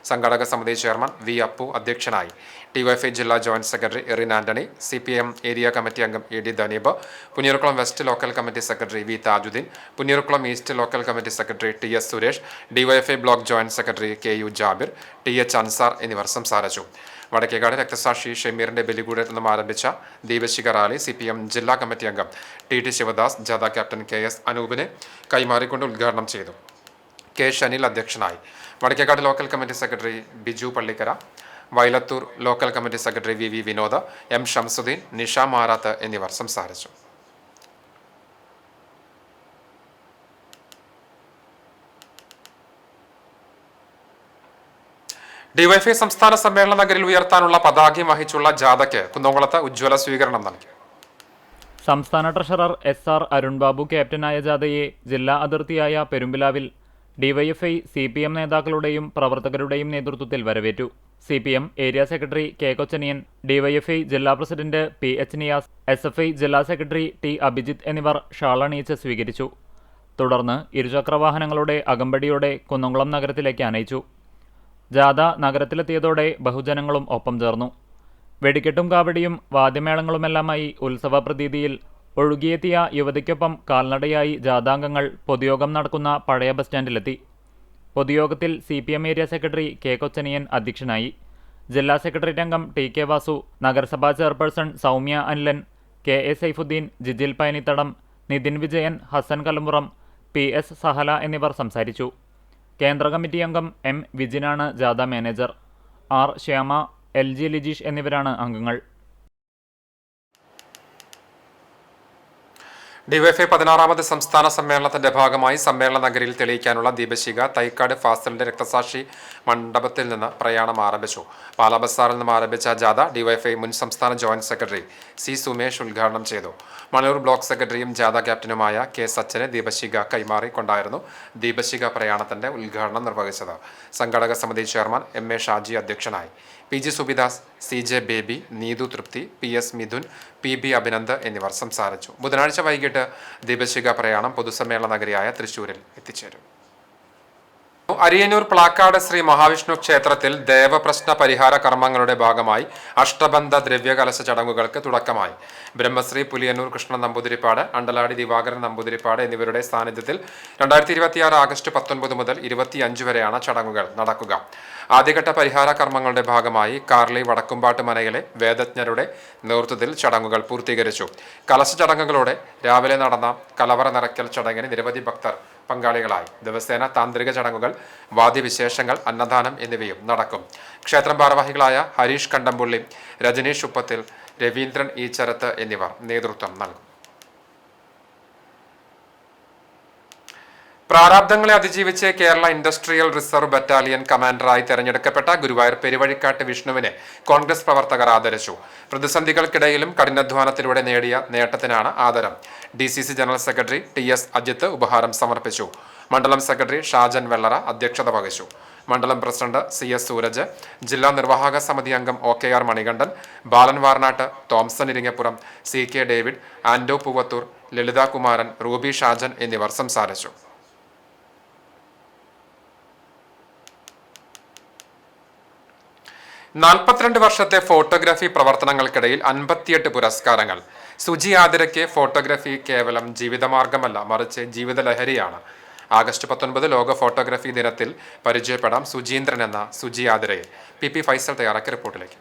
സംഘാടക സമിതി ചെയർമാൻ V അപ്പു അധ്യക്ഷനായി. DYFI ജില്ലാ joint secretary Erin Antony, CPIM area committee അംഗം AD Daneeb, Punnayurkulam west local committee secretary V Thajudheen, Punnayurkulam east local committee secretary TS Suresh, DYFI block joint secretary KU Jabir, TH Ansar എന്നിവർ സംസാരിച്ചു. വടക്കേക്കാട് രക്തസാക്ഷി ഷമീറിന്റെ ബലികൂടത്തിൽ നിന്നും ആരംഭിച്ച ദീപശിഖ റാലി CPM ജില്ലാ കമ്മിറ്റി അംഗം TT ശിവദാസ് ജാഥ ക്യാപ്റ്റൻ KS അനൂപിനെ കൈമാറിക്കൊണ്ട് ഉദ്ഘാടനം ചെയ്തു. K ഷനിൽ അധ്യക്ഷനായി. Vadakkekad local committee secretary Biju Pallikkara, Vailathur local committee secretary VV Vinod, M Shamsuddin, Nisha Marath എന്നിവർ സംസാരിച്ചു. DYFI സംസ്ഥാന സമ്മേളന നഗരിൽ ഉയർത്താനുള്ള പതാകയും വഹിച്ചുള്ള ജാഥയ്ക്ക് കുന്നംകുളത്ത് ഉജ്ജ്വല സ്വീകരണം നൽകി. സംസ്ഥാന ട്രഷറർ SR അരുൺ ബാബു ക്യാപ്റ്റനായ ജാഥയെ ജില്ലാ അതിർത്തിയായ പെരുമ്പിലാവിൽ ഡിവൈഎഫ്ഐ CPM നേതാക്കളുടെയും പ്രവർത്തകരുടെയും നേതൃത്വത്തിൽ വരവേറ്റു. CPM area secretary K Kochaniyan, DYFI ജില്ലാ പ്രസിഡന്റ് PH നിയാസ്, SFI ജില്ലാ സെക്രട്ടറി T അഭിജിത്ത് എന്നിവർ ഷാൾ അണിയിച്ച് സ്വീകരിച്ചു. തുടർന്ന് ഇരുചക്രവാഹനങ്ങളുടെ അകമ്പടിയോടെ കുന്നംകുളം നഗരത്തിലേക്ക് ആനയിച്ചു. ജാഥ നഗരത്തിലെത്തിയതോടെ ബഹുജനങ്ങളും ഒപ്പം ചേർന്നു. വെടിക്കെട്ടും കാവടിയും വാദ്യമേളങ്ങളുമെല്ലാമായി ഉത്സവ പ്രതീതിയിൽ ഒഴുകിയെത്തിയ യുവതിക്കൊപ്പം കാൽനടയായി ജാഥാംഗങ്ങൾ പൊതുയോഗം നടക്കുന്ന പഴയ ബസ് സ്റ്റാൻഡിലെത്തി. പൊതുയോഗത്തിൽ CPM area secretary K Kochaniyan അധ്യക്ഷനായി. ജില്ലാ സെക്രട്ടേറിയറ്റ് അംഗം TK വാസു, നഗരസഭാ chairperson Soumya Anilan, KA Saifudheen, Jijil Payanithadam, Nithin Vijayan, Hasan Kalampuram, PS Sahala എന്നിവർ സംസാരിച്ചു. കേന്ദ്ര കമ്മിറ്റി അംഗം M വിജിനാണ് ജാഥ manager. R Shyama, LG Lijeesh എന്നിവരാണ് അംഗങ്ങൾ. ഡിവൈഎഫ്ഐ 16ാമത് സംസ്ഥാന സമ്മേളനത്തിന്റെ ഭാഗമായി സമ്മേളന നഗരിയിൽ തെളിയിക്കാനുള്ള ദീപശിഖ തൈക്കാട് ഫാസിലിന്റെ രക്തസാക്ഷി മണ്ഡപത്തിൽ നിന്ന് പ്രയാണം ആരംഭിച്ചു. പാലാ ബസാറിൽ നിന്നും ആരംഭിച്ച ജാഥ ഡിവൈഎഫ്ഐ മുൻ സംസ്ഥാന ജോയിന്റ് സെക്രട്ടറി C സുമേഷ് ഉദ്ഘാടനം ചെയ്തു. മണലൂർ ബ്ലോക്ക് സെക്രട്ടറിയും ജാഥ ക്യാപ്റ്റനുമായ K സച്ചന് ദീപശിഖ കൈമാറിക്കൊണ്ടായിരുന്നു ദീപശിഖ പ്രയാണത്തിന്റെ ഉദ്ഘാടനം നിർവഹിച്ചത്. സംഘാടക സമിതി ചെയർമാൻ MA ഷാജി അധ്യക്ഷനായി. PG Subidas, CJ baby, Neethu തൃപ്തി, PS മിഥുൻ, PB അഭിനന്ദ് എന്നിവർ സംസാരിച്ചു. ബുധനാഴ്ച വൈകിട്ട് ദീപശിഖ പ്രയാണം പൊതുസമ്മേളന നഗരിയായ തൃശൂരിൽ എത്തിച്ചേരും. അരിയന്നൂർ പ്ലാക്കാട് ശ്രീ മഹാവിഷ്ണു ക്ഷേത്രത്തിൽ ദേവപ്രശ്ന പരിഹാര കർമ്മങ്ങളുടെ ഭാഗമായി അഷ്ടബന്ധ ദ്രവ്യകലശ ചടങ്ങുകൾക്ക് തുടക്കമായി. ബ്രഹ്മശ്രീ പുലിയന്നൂർ കൃഷ്ണൻ നമ്പൂതിരിപ്പാട്, അണ്ടലാടി ദിവാകരൻ നമ്പൂതിരിപ്പാട് എന്നിവരുടെ സാന്നിധ്യത്തിൽ 2026 ആഗസ്റ്റ് 19 മുതൽ 25 വരെയാണ് ചടങ്ങുകൾ നടക്കുക. ആദ്യഘട്ട പരിഹാര കർമ്മങ്ങളുടെ ഭാഗമായി കാർലി വടക്കുംപാട്ട് മനയിലെ വേദജ്ഞരുടെ നേതൃത്വത്തിൽ ചടങ്ങുകൾ പൂർത്തീകരിച്ചു. കലശ ചടങ്ങുകളോടെ രാവിലെ നടന്ന കലവറ നിറയ്ക്കൽ ചടങ്ങിന് നിരവധി ഭക്തർ പങ്കാളികളായി. ദിവസേന താന്ത്രിക ചടങ്ങുകൾ, വാദ്യവിശേഷങ്ങൾ, അന്നദാനം എന്നിവയും നടക്കും. ക്ഷേത്രം ഭാരവാഹികളായ ഹരീഷ് കണ്ടംപുള്ളി, രജനീഷ് ഉപ്പത്തിൽ, രവീന്ദ്രൻ ഈച്ചരത്ത് എന്നിവർ നേതൃത്വം നൽകും. പ്രാരാബ്ദങ്ങളെ അതിജീവിച്ച് കേരള ഇൻഡസ്ട്രിയൽ റിസർവ് ബറ്റാലിയൻ കമാൻഡറായി തെരഞ്ഞെടുക്കപ്പെട്ട ഗുരുവായൂർ പെരുവഴിക്കാട്ട് വിഷ്ണുവിനെ കോൺഗ്രസ് പ്രവർത്തകർ ആദരിച്ചു. പ്രതിസന്ധികൾക്കിടയിലും കഠിനാധ്വാനത്തിലൂടെ നേടിയ നേട്ടത്തിനാണ് ആദരം. DCC general secretary TS Ajith ഉപഹാരം സമർപ്പിച്ചു. മണ്ഡലം സെക്രട്ടറി ഷാജൻ വെള്ളറ അധ്യക്ഷത വഹിച്ചു. മണ്ഡലം പ്രസിഡന്റ് CS സൂരജ്, ജില്ലാ നിർവാഹക സമിതി അംഗം OKR മണികണ്ഠൻ, ബാലൻ വാർനാട്ട്, തോംസൺ ഇരിങ്ങപ്പുറം, CK ഡേവിഡ്, ആൻഡോ പൂവത്തൂർ, ലളിത കുമാരൻ, റൂബി ഷാജൻ എന്നിവർ സംസാരിച്ചു. 42 വർഷത്തെ ഫോട്ടോഗ്രാഫി പ്രവർത്തനങ്ങൾക്കിടയിൽ 58 പുരസ്കാരങ്ങൾ. സുജി ആതിരയ്ക്ക് ഫോട്ടോഗ്രാഫി കേവലം ജീവിതമാർഗമല്ല, മറിച്ച് ജീവിതലഹരിയാണ്. ആഗസ്റ്റ് 19 ലോക ഫോട്ടോഗ്രാഫി ദിനത്തിൽ പരിചയപ്പെടാം സുജീന്ദ്രൻ എന്ന സുജി ആതിരയെ. PP ഫൈസൽ തയ്യാറാക്കിയ റിപ്പോർട്ടിലേക്ക്.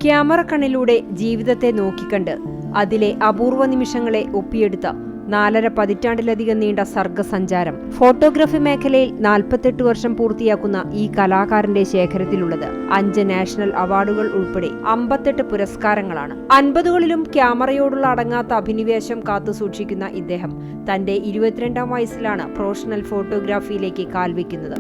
ക്യാമറ കണ്ണിലൂടെ ജീവിതത്തെ നോക്കിക്കണ്ട് അതിലെ അപൂർവ നിമിഷങ്ങളെ ഒപ്പിയെടുത്ത 4.5 പതിറ്റാണ്ടിലധികം നീണ്ട സർഗസഞ്ചാരം. ഫോട്ടോഗ്രാഫി മേഖലയിൽ 48 വർഷം പൂർത്തിയാക്കുന്ന ഈ കലാകാരന്റെ ശേഖരത്തിലുള്ളത് 5 നാഷണൽ അവാർഡുകൾ ഉൾപ്പെടെ 58 പുരസ്കാരങ്ങളാണ്. 50കളിലും ക്യാമറയോടുള്ള അടങ്ങാത്ത അഭിനിവേശം കാത്തുസൂക്ഷിക്കുന്ന ഇദ്ദേഹം തന്റെ 22ാം വയസ്സിലാണ് പ്രൊഫഷണൽ ഫോട്ടോഗ്രാഫിയിലേക്ക് കാൽവെക്കുന്നത്.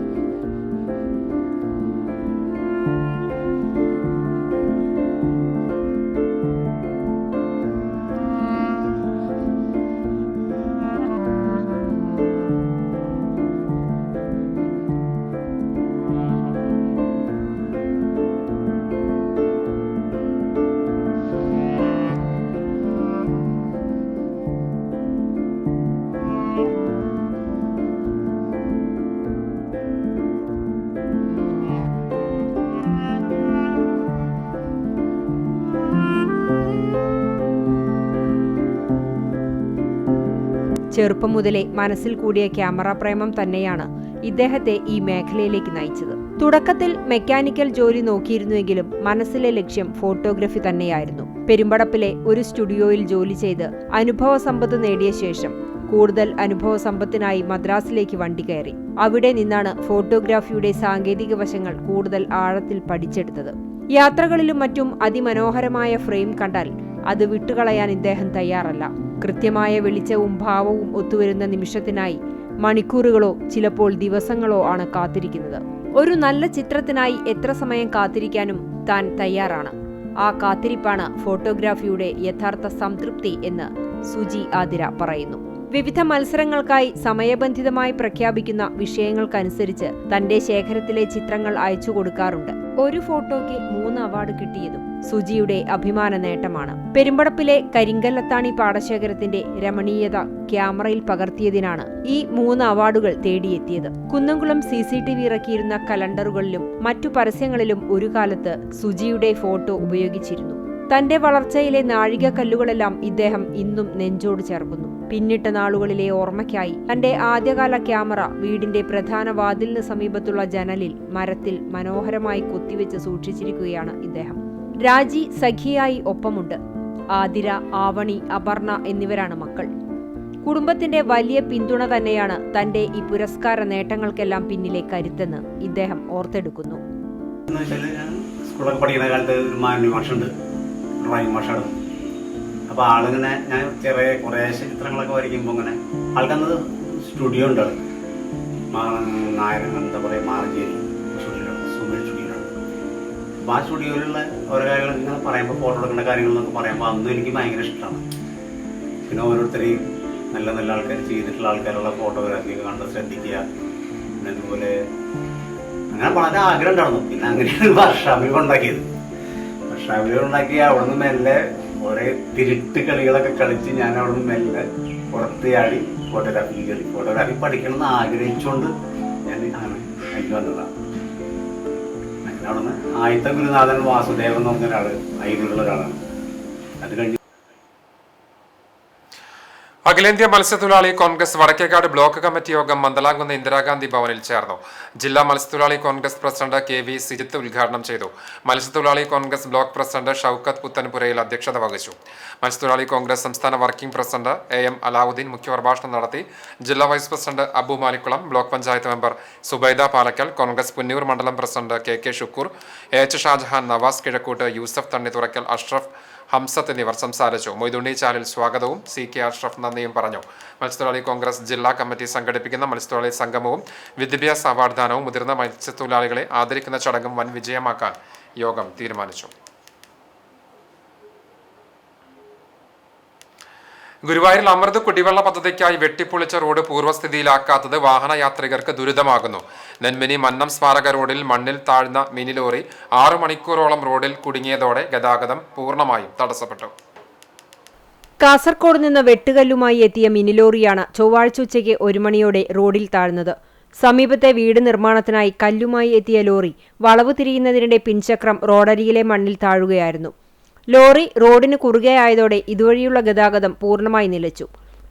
ചെറുപ്പം മുതലേ മനസ്സിൽ കൂടിയ ക്യാമറ പ്രേമം തന്നെയാണ് ഇദ്ദേഹത്തെ ഈ മേഖലയിലേക്ക് നയിച്ചത്. തുടക്കത്തിൽ മെക്കാനിക്കൽ ജോലി നോക്കിയിരുന്നുവെങ്കിലും മനസ്സിലെ ലക്ഷ്യം ഫോട്ടോഗ്രാഫി തന്നെയായിരുന്നു. പെരുമ്പടപ്പിലെ ഒരു സ്റ്റുഡിയോയിൽ ജോലി ചെയ്ത് അനുഭവ സമ്പത്ത് നേടിയ ശേഷം കൂടുതൽ അനുഭവ സമ്പത്തിനായി മദ്രാസിലേക്ക് വണ്ടി കയറി. അവിടെ നിന്നാണ് ഫോട്ടോഗ്രാഫിയുടെ സാങ്കേതിക വശങ്ങൾ കൂടുതൽ ആഴത്തിൽ പഠിച്ചെടുത്തത്. യാത്രകളിലും മറ്റും അതിമനോഹരമായ ഫ്രെയിം കണ്ടാൽ അത് വിട്ടുകളയാൻ ഇദ്ദേഹം തയ്യാറല്ല. കൃത്യമായ വെളിച്ചവും ഭാവവും ഒത്തുവരുന്ന നിമിഷത്തിനായി മണിക്കൂറുകളോ ചിലപ്പോൾ ദിവസങ്ങളോ ആണ് കാത്തിരിക്കുന്നത്. ഒരു നല്ല ചിത്രത്തിനായി എത്ര സമയം കാത്തിരിക്കാനും താൻ തയ്യാറാണ്. ആ കാത്തിരിപ്പാണ് ഫോട്ടോഗ്രാഫിയുടെ യഥാർത്ഥ സംതൃപ്തി എന്ന് സുജി ആതിര പറയുന്നു. വിവിധ മത്സരങ്ങൾക്കായി സമയബന്ധിതമായി പ്രഖ്യാപിക്കുന്ന വിഷയങ്ങൾക്കനുസരിച്ച് തന്റെ ശേഖരത്തിലെ ചിത്രങ്ങൾ അയച്ചു കൊടുക്കാറുണ്ട്. ഒരു ഫോട്ടോയ്ക്ക് 3 അവാർഡ് കിട്ടിയതും സുജിയുടെ അഭിമാന നേട്ടമാണ്. പെരുമ്പടപ്പിലെ കരിങ്കല്ലത്താണി പാടശേഖരത്തിന്റെ രമണീയത ക്യാമറയിൽ പകർത്തിയതിനാണ് ഈ 3 അവാർഡുകൾ തേടിയെത്തിയത്. കുന്നംകുളം CCTV ഇറക്കിയിരുന്ന കലണ്ടറുകളിലും മറ്റു പരസ്യങ്ങളിലും ഒരു കാലത്ത് സുജിയുടെ ഫോട്ടോ ഉപയോഗിച്ചിരുന്നു. തന്റെ വളർച്ചയിലെ നാഴികക്കല്ലുകളെല്ലാം ഇദ്ദേഹം ഇന്നും നെഞ്ചോട് ചേർക്കുന്നു. പിന്നിട്ട നാളുകളിലെ ഓർമ്മയ്ക്കായി തന്റെ ആദ്യകാല ക്യാമറ വീടിന്റെ പ്രധാന വാതിലിന് സമീപത്തുള്ള ജനലിൽ മരത്തിൽ മനോഹരമായി കൊത്തിവെച്ച് സൂക്ഷിച്ചിരിക്കുകയാണ് ഇദ്ദേഹം. രാജി സഖിയായി ഒപ്പമുണ്ട്. ആതിര, ആവണി, അപർണ എന്നിവരാണ് മക്കൾ. കുടുംബത്തിന്റെ വലിയ പിന്തുണ തന്നെയാണ് തന്റെ ഈ പുരസ്കാര നേട്ടങ്ങൾക്കെല്ലാം പിന്നിലെ കരുത്തെന്ന് ഇദ്ദേഹം ഓർത്തെടുക്കുന്നു. സ്കൂളൊക്കെ പഠിക്കുന്ന കാലത്ത് ഒരു മാന്യ മാഷുണ്ട്, ഡ്രോയിങ് മാഷാണ്. അപ്പോൾ ആളിങ്ങനെ ഞാൻ ചെറിയ കുറേശ്ശെ ചിത്രങ്ങളൊക്കെ വരയ്ക്കുമ്പോൾ ഇങ്ങനെ ആൾക്കന്നത് സ്റ്റുഡിയോ ഉണ്ട്. എന്താ പറയുക, മാറഞ്ചേരി സ്റ്റുഡിയോ, സുമേഷ് സ്റ്റുഡിയോയിലാണ്. അപ്പോൾ ആ സ്റ്റുഡിയോയിലുള്ള ഓരോ കാര്യങ്ങൾ ഇങ്ങനെ പറയുമ്പോൾ ഫോട്ടോ എടുക്കേണ്ട കാര്യങ്ങളെന്നൊക്കെ പറയുമ്പോൾ അന്നും എനിക്ക് ഭയങ്കര ഇഷ്ടമാണ്. പിന്നെ ഓരോരുത്തരെയും നല്ല നല്ല ആൾക്കാർ ചെയ്തിട്ടുള്ള ആൾക്കാരുള്ള ഫോട്ടോഗ്രാഫി കണ്ട് ശ്രദ്ധിക്കുക. പിന്നെ അതുപോലെ അങ്ങനെ വളരെ ആഗ്രഹം ഉണ്ടായിരുന്നു. പിന്നെ അങ്ങനെയാണ് വർഷാപ്പിൽ ഉണ്ടാക്കിയത്. വർഷാപ്പിൽ ഉണ്ടാക്കി അവിടുന്ന് മെല്ലെ കുറെ തിരുട്ട് കളികളൊക്കെ കളിച്ച് ഞാൻ അവിടുന്ന് മെല്ലെ പുറത്ത് ചാടി ഫോട്ടോഗ്രാഫി പഠിക്കണമെന്ന് ആഗ്രഹിച്ചുകൊണ്ട് ഞാൻ അങ്ങനെ അതിൽ വന്നതാണ്. അങ്ങനെ അവിടുന്ന് ആദ്യത്തെ ഗുരുനാഥൻ വാസുദേവൻ എന്ന് പറഞ്ഞ ഒരാള് അതിലുള്ള ഒരാളാണ്. അത് കഴിഞ്ഞ് അഖിലേന്ത്യാ മത്സ്യത്തൊഴിലാളി കോൺഗ്രസ് വടക്കേക്കാട് ബ്ലോക്ക് കമ്മിറ്റി യോഗം മന്ദലാംകുന്ന് ഇന്ദിരാഗാന്ധി ഭവനിൽ ചേർന്നു. ജില്ലാ മത്സ്യത്തൊഴിലാളി കോൺഗ്രസ് പ്രസിഡന്റ് KV സിജിത്ത് ഉദ്ഘാടനം ചെയ്തു. മത്സ്യത്തൊഴിലാളി കോൺഗ്രസ് ബ്ലോക്ക് പ്രസിഡന്റ് ഷൌക്കത്ത് പുത്തൻപുരയിൽ അധ്യക്ഷത വഹിച്ചു. മത്സ്യത്തൊഴിലാളി കോൺഗ്രസ് സംസ്ഥാന വർക്കിംഗ് പ്രസിഡന്റ് AM അലാവുദ്ദീൻ മുഖ്യപ്രഭാഷണം നടത്തി. ജില്ലാ vice president Abu Malikkulam, block panchayat member Subaida Palakkal, Congress Punnur മണ്ഡലം president KK Shukkur, H Shajahan, Navas Kizhakkoot, Yusuf Thannithurakkal, Ashraf, Hamsath എന്നിവർ സംസാരിച്ചു. മൊയ്തുണ്ണി ചാലിൽ സ്വാഗതവും CK അഷ്റഫ് നന്ദിയും പറഞ്ഞു. മത്സ്യത്തൊഴിലാളി കോൺഗ്രസ് ജില്ലാ കമ്മിറ്റി സംഘടിപ്പിക്കുന്ന മത്സ്യത്തൊഴിലാളി സംഗമവും വിദ്യാഭ്യാസ അവാർഡ് ദാനവും മുതിർന്ന മത്സ്യത്തൊഴിലാളികളെ ആദരിക്കുന്ന ചടങ്ങും വൻ വിജയമാക്കാൻ യോഗം തീരുമാനിച്ചു. ഗുരുവായൂരിൽ അമൃത് കുടിവെള്ള പദ്ധതിക്കായി വെട്ടിപ്പൊളിച്ച റോഡ് പൂർവ്വസ്ഥിതിയിലാക്കാത്തത് വാഹനയാത്രികർക്ക് ദുരിതമാകുന്നു. നെന്മിനി മന്നം സ്മാരക റോഡിൽ മണ്ണിൽ താഴ്ന്ന മിനി ലോറി 6 മണിക്കൂറോളം റോഡിൽ കുടുങ്ങിയതോടെ ഗതാഗതം പൂർണ്ണമായും തടസ്സപ്പെട്ടു. കാസർഗോഡ് നിന്ന് വെട്ടുകല്ലുമായി എത്തിയ മിനിലോറിയാണ് ചൊവ്വാഴ്ച ഉച്ചയ്ക്ക് 1 മണിയോടെ റോഡിൽ താഴ്ന്നത്. സമീപത്തെ വീട് നിർമ്മാണത്തിനായി കല്ലുമായി എത്തിയ ലോറി വളവ് തിരിയുന്നതിനിടെ പിൻചക്രം റോഡരികിലെ മണ്ണിൽ താഴുകയായിരുന്നു. ലോറി റോഡിന് കുറുകെയായതോടെ ഇതുവഴിയുള്ള ഗതാഗതം പൂർണ്ണമായി നിലച്ചു.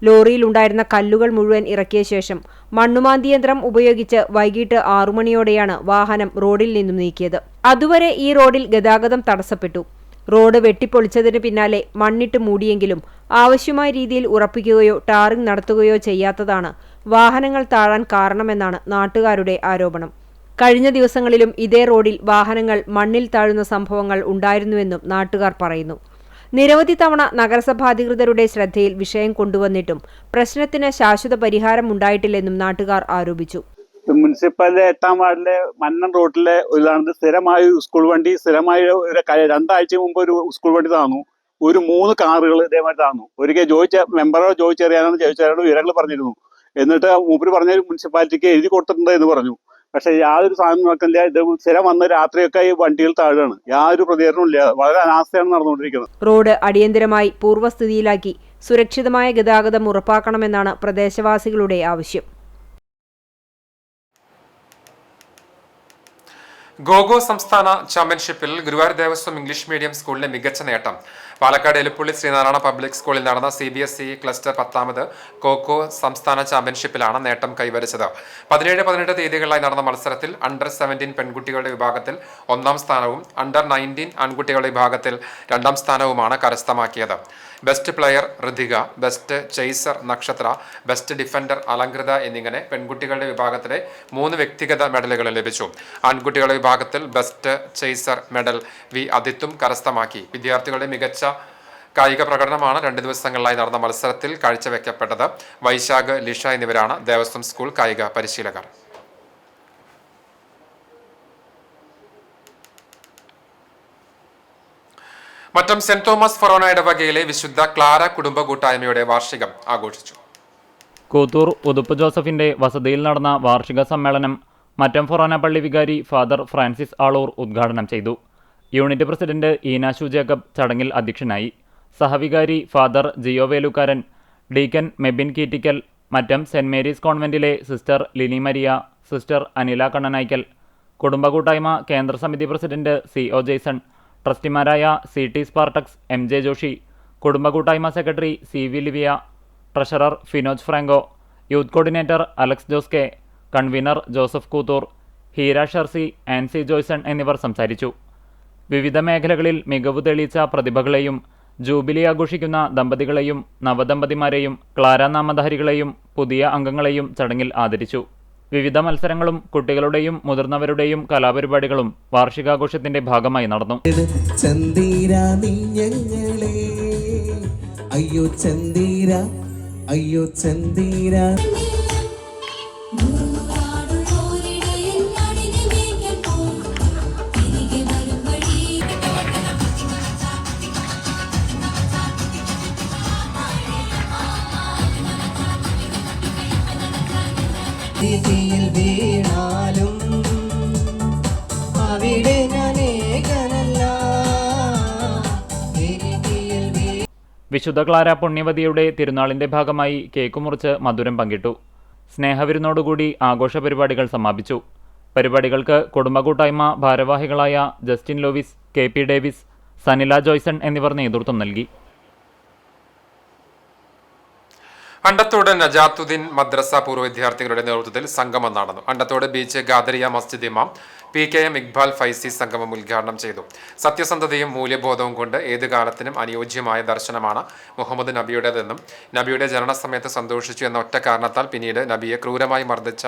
ലോറിയിലുണ്ടായിരുന്ന കല്ലുകൾ മുഴുവൻ ഇറക്കിയ ശേഷം മണ്ണുമാന്തി യന്ത്രം ഉപയോഗിച്ച് വൈകിട്ട് 6 മണിയോടെയാണ് വാഹനം റോഡിൽ നിന്നും നീക്കിയത്. അതുവരെ ഈ റോഡിൽ ഗതാഗതം തടസ്സപ്പെട്ടു. റോഡ് വെട്ടിപ്പൊളിച്ചതിന് പിന്നാലെ മണ്ണിട്ട് മൂടിയെങ്കിലും ആവശ്യമായ രീതിയിൽ ഉറപ്പിക്കുകയോ ടാറിംഗ് നടത്തുകയോ ചെയ്യാത്തതാണ് വാഹനങ്ങൾ താഴാൻ കാരണമെന്നാണ് നാട്ടുകാരുടെ ആരോപണം. കഴിഞ്ഞ ദിവസങ്ങളിലും ഇതേ റോഡിൽ വാഹനങ്ങൾ മണ്ണിൽ താഴുന്ന സംഭവങ്ങൾ ഉണ്ടായിരുന്നുവെന്നും നാട്ടുകാർ പറയുന്നു. നിരവധി തവണ നഗരസഭാ അധികൃതരുടെ ശ്രദ്ധയിൽ വിഷയം കൊണ്ടുവന്നിട്ടും പ്രശ്നത്തിന് ശാശ്വത പരിഹാരം ഉണ്ടായിട്ടില്ലെന്നും നാട്ടുകാർ ആരോപിച്ചു. മുനിസിപ്പാലിറ്റി 8ാം വാർഡിലെ മന്നം റോഡിലെ ഒരു സ്ഥിരമായ സ്കൂൾ വണ്ടി സ്ഥിരമായ 2 ആഴ്ച മുമ്പ് ഒരു സ്കൂൾ വണ്ടി താന്നു. ഒരു 3 കാറുകൾ ഇതേമാതിരി താന്നു. ഒരിക്കൽ മെമ്പറോട് ചോദിച്ചറിയാനോട് വിവരങ്ങൾ പറഞ്ഞിരുന്നു. എന്നിട്ട് മൂപ്പര് പറഞ്ഞ മുനിസിപ്പാലിറ്റിക്ക് എഴുതി കൊടുത്തിട്ടുണ്ട് എന്ന് പറഞ്ഞു. പക്ഷെ യാതൊരു സാധനം നടക്കില്ല. ഇത് സ്ഥിരം വന്ന് രാത്രിയൊക്കെ ഈ വണ്ടികൾ താഴാണ്. യാതൊരു പ്രതികരണവും ഇല്ല. വളരെ അനാസ്ഥയാണ് നടന്നുകൊണ്ടിരിക്കുന്നത്. റോഡ് അടിയന്തരമായി പൂർവ്വസ്ഥിതിയിലാക്കി സുരക്ഷിതമായ ഗതാഗതം ഉറപ്പാക്കണമെന്നാണ് പ്രദേശവാസികളുടെ ആവശ്യം. ഗോഗോ സംസ്ഥാന ചാമ്പ്യൻഷിപ്പിൽ ഗുരുവായൂർ ദേവസ്വം ഇംഗ്ലീഷ് മീഡിയം സ്കൂളിന് മികച്ച നേട്ടം. പാലക്കാട് എലിപ്പുള്ളി ശ്രീനാരായണ പബ്ലിക് സ്കൂളിൽ നടന്ന CBSE ക്ലസ്റ്റർ 10ാമത് ഗോഗോ സംസ്ഥാന ചാമ്പ്യൻഷിപ്പിലാണ് നേട്ടം കൈവരിച്ചത്. 17-18 തീയതികളിലായി നടന്ന മത്സരത്തിൽ അണ്ടർ 17 പെൺകുട്ടികളുടെ വിഭാഗത്തിൽ 1ാം സ്ഥാനവും അണ്ടർ 19 ആൺകുട്ടികളുടെ വിഭാഗത്തിൽ 2ാം സ്ഥാനവുമാണ് കരസ്ഥമാക്കിയത്. Best player Rithika, best chaser Nakshatra, best defender Alankrita എന്നിങ്ങനെ പെൺകുട്ടികളുടെ വിഭാഗത്തിലെ 3 വ്യക്തിഗത മെഡലുകൾ ലഭിച്ചു. ആൺകുട്ടികളുടെ വിഭാഗത്തിൽ ബെസ്റ്റ് ചേസർ മെഡൽ V അദിത്തും കരസ്ഥമാക്കി. വിദ്യാർത്ഥികളുടെ മികച്ച കായിക പ്രകടനമാണ് 2 ദിവസങ്ങളിലായി നടന്ന മത്സരത്തിൽ കാഴ്ചവെക്കപ്പെട്ടത്. വൈശാഖ്, ലിഷ എന്നിവരാണ് ദേവസ്വം സ്കൂൾ കായിക പരിശീലകർ. മറ്റം സെന്റ് തോമസ് ഫൊറോന ഇടവകയിലെ വിശുദ്ധ ക്ലാര കുടുംബ കൂട്ടായ്മയുടെ വാർഷികം ആഘോഷിച്ചു. കൂത്തൂർ ഉതുപ്പ് ജോസഫിന്റെ വസതിയിൽ നടന്ന വാർഷിക സമ്മേളനം മറ്റം ഫൊറോന പള്ളി വികാരി ഫാദർ ഫ്രാൻസിസ് ആളൂർ ഉദ്ഘാടനം ചെയ്തു. യൂണിറ്റ് പ്രസിഡന്റ് ഈനാശു ജേക്കബ് ചടങ്ങിൽ അധ്യക്ഷനായി. സഹവികാരി father Jio Velukkaran, deacon Mebin Keettikkal, Mattam saint Mary's കോൺവെന്റിലെ sister Lini Maria, sister Anila Kannanaykkal, കുടുംബ കൂട്ടായ്മ കേന്ദ്ര സമിതി പ്രസിഡന്റ് CO ജെയ്സൺ, ട്രസ്റ്റിമാരായ CT സ്പാർട്ടക്സ്, MJ ജോഷി, കുടുംബ കൂട്ടായ്മ secretary CV Livia, treasurer Finoj Franco, youth coordinator Alex Jose K, convener Joseph Koothur, Heera Sharsi, Ancy Joyson എന്നിവർ സംസാരിച്ചു. വിവിധ മേഖലകളിൽ മികവ് തെളിയിച്ച പ്രതിഭകളെയും ജൂബിലി ആഘോഷിക്കുന്ന ദമ്പതികളെയും നവദമ്പതിമാരെയും ക്ലാര നാമധാരികളെയും പുതിയ അംഗങ്ങളെയും ചടങ്ങിൽ ആദരിച്ചു. വിവിധ മത്സരങ്ങളും കുട്ടികളുടെയും മുതിർന്നവരുടെയും കലാപരിപാടികളും വാർഷികാഘോഷത്തിന്റെ ഭാഗമായി നടന്നു. അയ്യോ ചന്ദീര വീണാലും അവിടെ ഞാൻ ഏകനല്ല. വിശുദ്ധ ക്ലാര പുണ്യവതിയുടെ തിരുനാളിന്റെ ഭാഗമായി കേക്ക് മുറിച്ച് മധുരം പങ്കിട്ടു. സ്നേഹവിരുന്നോടുകൂടി ആഘോഷ പരിപാടികൾ സമാപിച്ചു. പരിപാടികൾക്ക് കുടുംബ കൂട്ടായ്മ ഭാരവാഹികളായ Justin Lovis, KP Davis, Sanila Joyson എന്നിവർ നേതൃത്വം നൽകി. അണ്ടത്തോട് നജാത്തുദ്ദീൻ മദ്രസ പൂർവ്വ വിദ്യാർത്ഥികളുടെ നേതൃത്വത്തിൽ സംഗമം നടന്നു. അണ്ടത്തോട് ബീച്ച് ഗാദരിയ മസ്ജിദ് ഇമാം PKM ഇക്ബാൽ ഫൈസി സംഗമം ഉദ്ഘാടനം ചെയ്തു. സത്യസന്ധതയും മൂല്യബോധവും കൊണ്ട് ഏത് കാലത്തിനും അനുയോജ്യമായ ദർശനമാണ് മുഹമ്മദ് നബിയുടേതെന്നും നബിയുടെ ജനനസമയത്ത് സന്തോഷിച്ചു എന്ന ഒറ്റ കാരണത്താൽ പിന്നീട് നബിയെ ക്രൂരമായി മർദ്ദിച്ച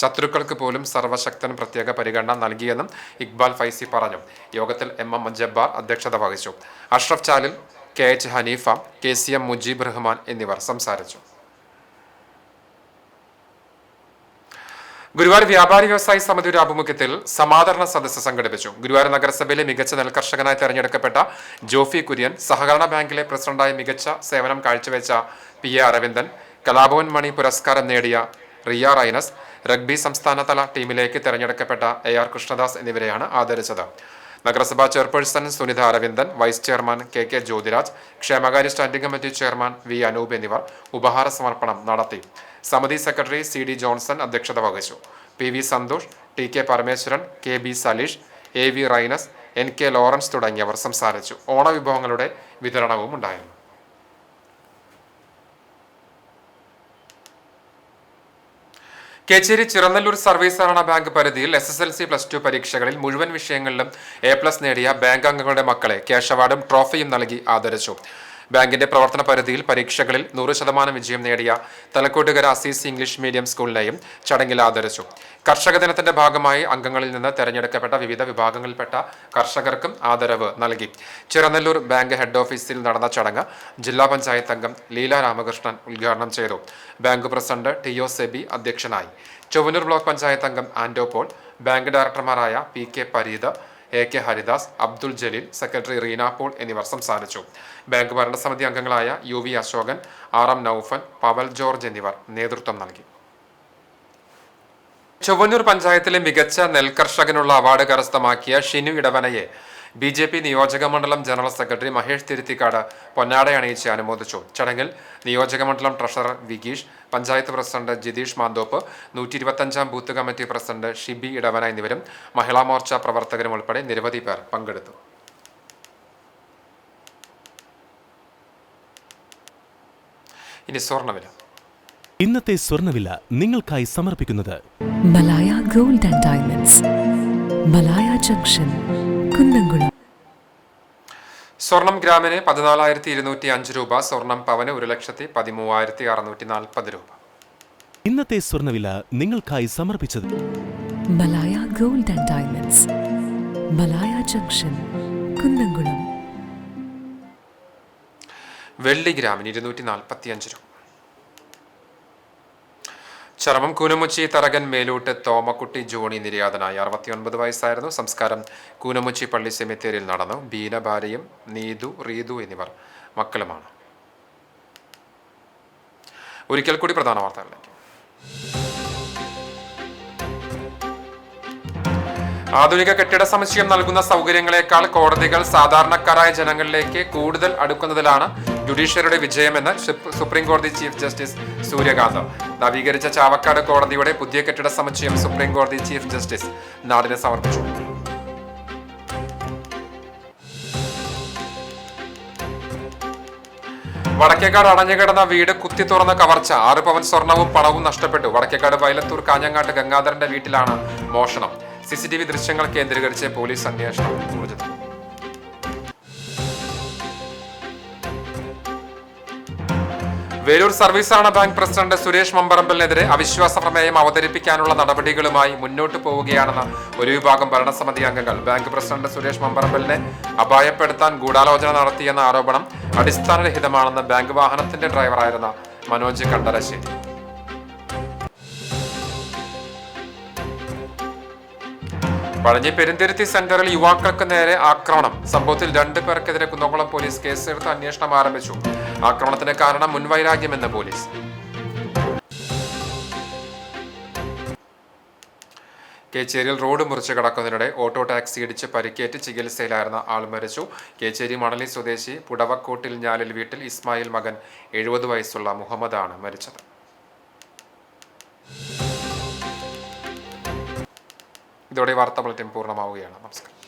ശത്രുക്കൾക്ക് പോലും സർവശക്തൻ പ്രത്യേക പരിഗണന നൽകിയെന്നും ഇക്ബാൽ ഫൈസി പറഞ്ഞു. യോഗത്തിൽ MM ജബ്ബാർ അധ്യക്ഷത വഹിച്ചു. അഷ്റഫ് ചാലിൽ, KH ഹനീഫ, KCM മുജീബ് റഹ്മാൻ എന്നിവർ സംസാരിച്ചു. ഗുരുവായൂർ വ്യാപാരി വ്യവസായി സമിതിയുടെ ആഭിമുഖ്യത്തിൽ സമാദരണ സദസ്സ് സംഘടിപ്പിച്ചു. ഗുരുവായൂർ നഗരസഭയിലെ മികച്ച നെൽകർഷകനായി തെരഞ്ഞെടുക്കപ്പെട്ട ജോഫി കുര്യൻ, സഹകരണ ബാങ്കിലെ പ്രസിഡന്റായി മികച്ച സേവനം കാഴ്ചവെച്ച PA അരവിന്ദൻ, കലാഭവൻ മണി പുരസ്കാരം നേടിയ റിയ റൈനസ്, റഗ്ബി സംസ്ഥാനതല ടീമിലേക്ക് തെരഞ്ഞെടുക്കപ്പെട്ട AR കൃഷ്ണദാസ് എന്നിവരെയാണ് ആദരിച്ചത്. നഗരസഭാ chairperson Sunitha Aravindan, vice chairman KK Jyothiraj, ക്ഷേമകാര്യ standing committee chairman V Anoop എന്നിവർ ഉപഹാര സമർപ്പണം നടത്തി. സമിതി സെക്രട്ടറി CD ജോൺസൺ അധ്യക്ഷത വഹിച്ചു. PV Santhosh, TK Parameswaran, KB Saleesh, AV Rainas, NK Lawrence തുടങ്ങിയവർ സംസാരിച്ചു. ഓണവിഭവങ്ങളുടെ വിതരണവും ഉണ്ടായിരുന്നു. കേച്ചേരി ചിറനല്ലൂർ സർവീസ് സഹകരണ ബാങ്ക് പരിധിയിൽ SSLC+2 പരീക്ഷകളിൽ മുഴുവൻ വിഷയങ്ങളിലും A+ നേടിയ ബാങ്ക് അംഗങ്ങളുടെ മക്കളെ ക്യാഷ് അവാർഡും ട്രോഫിയും നൽകി ആദരിച്ചു. ബാങ്കിന്റെ പ്രവർത്തന പരിധിയിൽ പരീക്ഷകളിൽ 100% വിജയം നേടിയ തലക്കോട്ടുകര അസീസി ഇംഗ്ലീഷ് മീഡിയം സ്കൂളിനെയും ചടങ്ങിൽ ആദരിച്ചു. കർഷക ദിനത്തിന്റെ ഭാഗമായി അംഗങ്ങളിൽ നിന്ന് തെരഞ്ഞെടുക്കപ്പെട്ട വിവിധ വിഭാഗങ്ങളിൽപ്പെട്ട കർഷകർക്കും ആദരവ് നൽകി. ചിറനല്ലൂർ ബാങ്ക് ഹെഡ് ഓഫീസിൽ നടന്ന ചടങ്ങ് ജില്ലാ പഞ്ചായത്ത് അംഗം ലീല രാമകൃഷ്ണൻ ഉദ്ഘാടനം ചെയ്തു. ബാങ്ക് പ്രസിഡന്റ് TO സെബി അധ്യക്ഷനായി. ചൊവ്വന്നൂർ ബ്ലോക്ക് പഞ്ചായത്ത് അംഗം ആൻഡോ പോൾ, ബാങ്ക് ഡയറക്ടർമാരായ PK Pareed, AK Haridas, Abdul Jaleel, secretary Reena Paul എന്നിവർ സംസാരിച്ചു. ബാങ്ക് ഭരണസമിതി അംഗങ്ങളായ UV Ashokan, RM Noufan, Pavel George എന്നിവർ നേതൃത്വം നൽകി. ചൊവ്വന്നൂർ പഞ്ചായത്തിലെ മികച്ച നെൽകർഷകനുള്ള അവാർഡ് കരസ്ഥമാക്കിയ ഷിനു ഇടവനയെ BJP നിയോജക മണ്ഡലം ജനറൽ സെക്രട്ടറി മഹേഷ് തിരുത്തിക്കാട് പൊന്നാട അണിയിച്ച് അനുമോദിച്ചു. ചടങ്ങിൽ നിയോജക മണ്ഡലം treasurer Vigeesh, panchayat president Jitheesh മാന്തോപ്പ്, 125 booth committee president Shibi Edavana എന്നിവരും മഹിളാ മോർച്ച പ്രവർത്തകരും ഉൾപ്പെടെ നിരവധി പേർ പങ്കെടുത്തു. ഇനി സ്വർണ്ണവില. ഇന്നത്തെ സ്വർണ്ണവില നിങ്ങൾക്കായി സമർപ്പിക്കുന്നത് Malaya gold and diamonds, Malaya junction, Kunnamkulam. സ്വർണം ഗ്രാമിന് 14,205 രൂപ, സ്വർണം പവന് 1,13,640 രൂപ. ഇന്നത്തെ സ്വർണ്ണവില നിങ്ങൾക്കായി സമർപ്പിച്ചത് Malaya gold and diamonds, Malaya junction, Kunnamkulam. വെള്ളി ഗ്രാമിന് 245 രൂപ. ചരമം കൂനമുച്ചി തറകൻ മേലൂട്ട് തോമക്കുട്ടി ജോണി നിര്യാതനായി 69 വയസ്സായിരുന്നു. സംസ്കാരം കൂനമുച്ചി പള്ളി സെമിത്തേരിയിൽ നടന്നു. ബീന ഭാര്യയും നീതു റീതു എന്നിവർ മക്കളുമാണ്. ഒരിക്കൽ കൂടി പ്രധാന വാർത്തകളിലേക്ക്. ആധുനിക കെട്ടിട സമുച്ചയം നൽകുന്ന സൗകര്യങ്ങളെക്കാൾ കോടതികൾ സാധാരണക്കാരായ ജനങ്ങളിലേക്ക് കൂടുതൽ അടുക്കുന്നതിലാണ് ജുഡീഷ്യറിയുടെ വിജയമെന്ന് സുപ്രീം കോടതി ചീഫ് ജസ്റ്റിസ് സൂര്യകാന്ത്. നവീകരിച്ച ചാവക്കാട് കോടതിയുടെ പുതിയ കെട്ടിട സമുച്ചയം സുപ്രീം കോടതി ചീഫ് ജസ്റ്റിസ് നാടിന് സമർപ്പിച്ചു. വടക്കേക്കാട് അടഞ്ഞുകിടന്ന വീട് കുത്തി തുറന്ന കവർച്ച. 6 പവൻ സ്വർണവും പണവും നഷ്ടപ്പെട്ടു. വടക്കേക്കാട് വയലത്തൂർ കാഞ്ഞങ്ങാട്ട് ഗംഗാധരന്റെ വീട്ടിലാണ് മോഷണം. CCTV ദൃശ്യങ്ങൾ കേന്ദ്രീകരിച്ച് പോലീസ് അന്വേഷണം ഊർജിതം. വേലൂർ സർവീസ് സഹകരണ ബാങ്ക് പ്രസിഡന്റ് സുരേഷ് മമ്പറമ്പലിനെതിരെ അവിശ്വാസ പ്രമേയം അവതരിപ്പിക്കാനുള്ള നടപടികളുമായി മുന്നോട്ടു പോവുകയാണെന്ന് ഒരു വിഭാഗം ഭരണസമിതി അംഗങ്ങൾ. ബാങ്ക് പ്രസിഡന്റ് സുരേഷ് മമ്പറമ്പലിനെ അപായപ്പെടുത്താൻ ഗൂഢാലോചന നടത്തിയെന്ന ആരോപണം അടിസ്ഥാനരഹിതമാണെന്ന് ബാങ്ക് വാഹനത്തിന്റെ ഡ്രൈവറായിരുന്ന മനോജ് കണ്ടരശ്ശേരി. പഴഞ്ഞി പെരുന്തിരുത്തി സെന്ററിൽ യുവാക്കൾക്ക് നേരെ ആക്രമണം. സംഭവത്തിൽ 2 പേർക്കെതിരെ കുന്നംകുളം പോലീസ് കേസെടുത്ത് അന്വേഷണം ആരംഭിച്ചു. ആക്രമണത്തിന് കാരണം മുൻവൈരാഗ്യമെന്ന് പോലീസ്. കേച്ചേരിയിൽ റോഡ് മുറിച്ച് കടക്കുന്നതിനിടെ ഓട്ടോ ടാക്സി ഇടിച്ച് പരിക്കേറ്റ് ചികിത്സയിലായിരുന്ന ആൾ മരിച്ചു. കേച്ചേരി മണലി സ്വദേശി പുടവക്കോട്ടിൽ ഞാലിൽ വീട്ടിൽ ഇസ്മായിൽ മകൻ 70 വയസ്സുള്ള മുഹമ്മദാണ് മരിച്ചത്. ഇതോടെ വാർത്താ ബുള്ളറ്റിൻ പൂർണ്ണമാവുകയാണ്. നമസ്കാരം.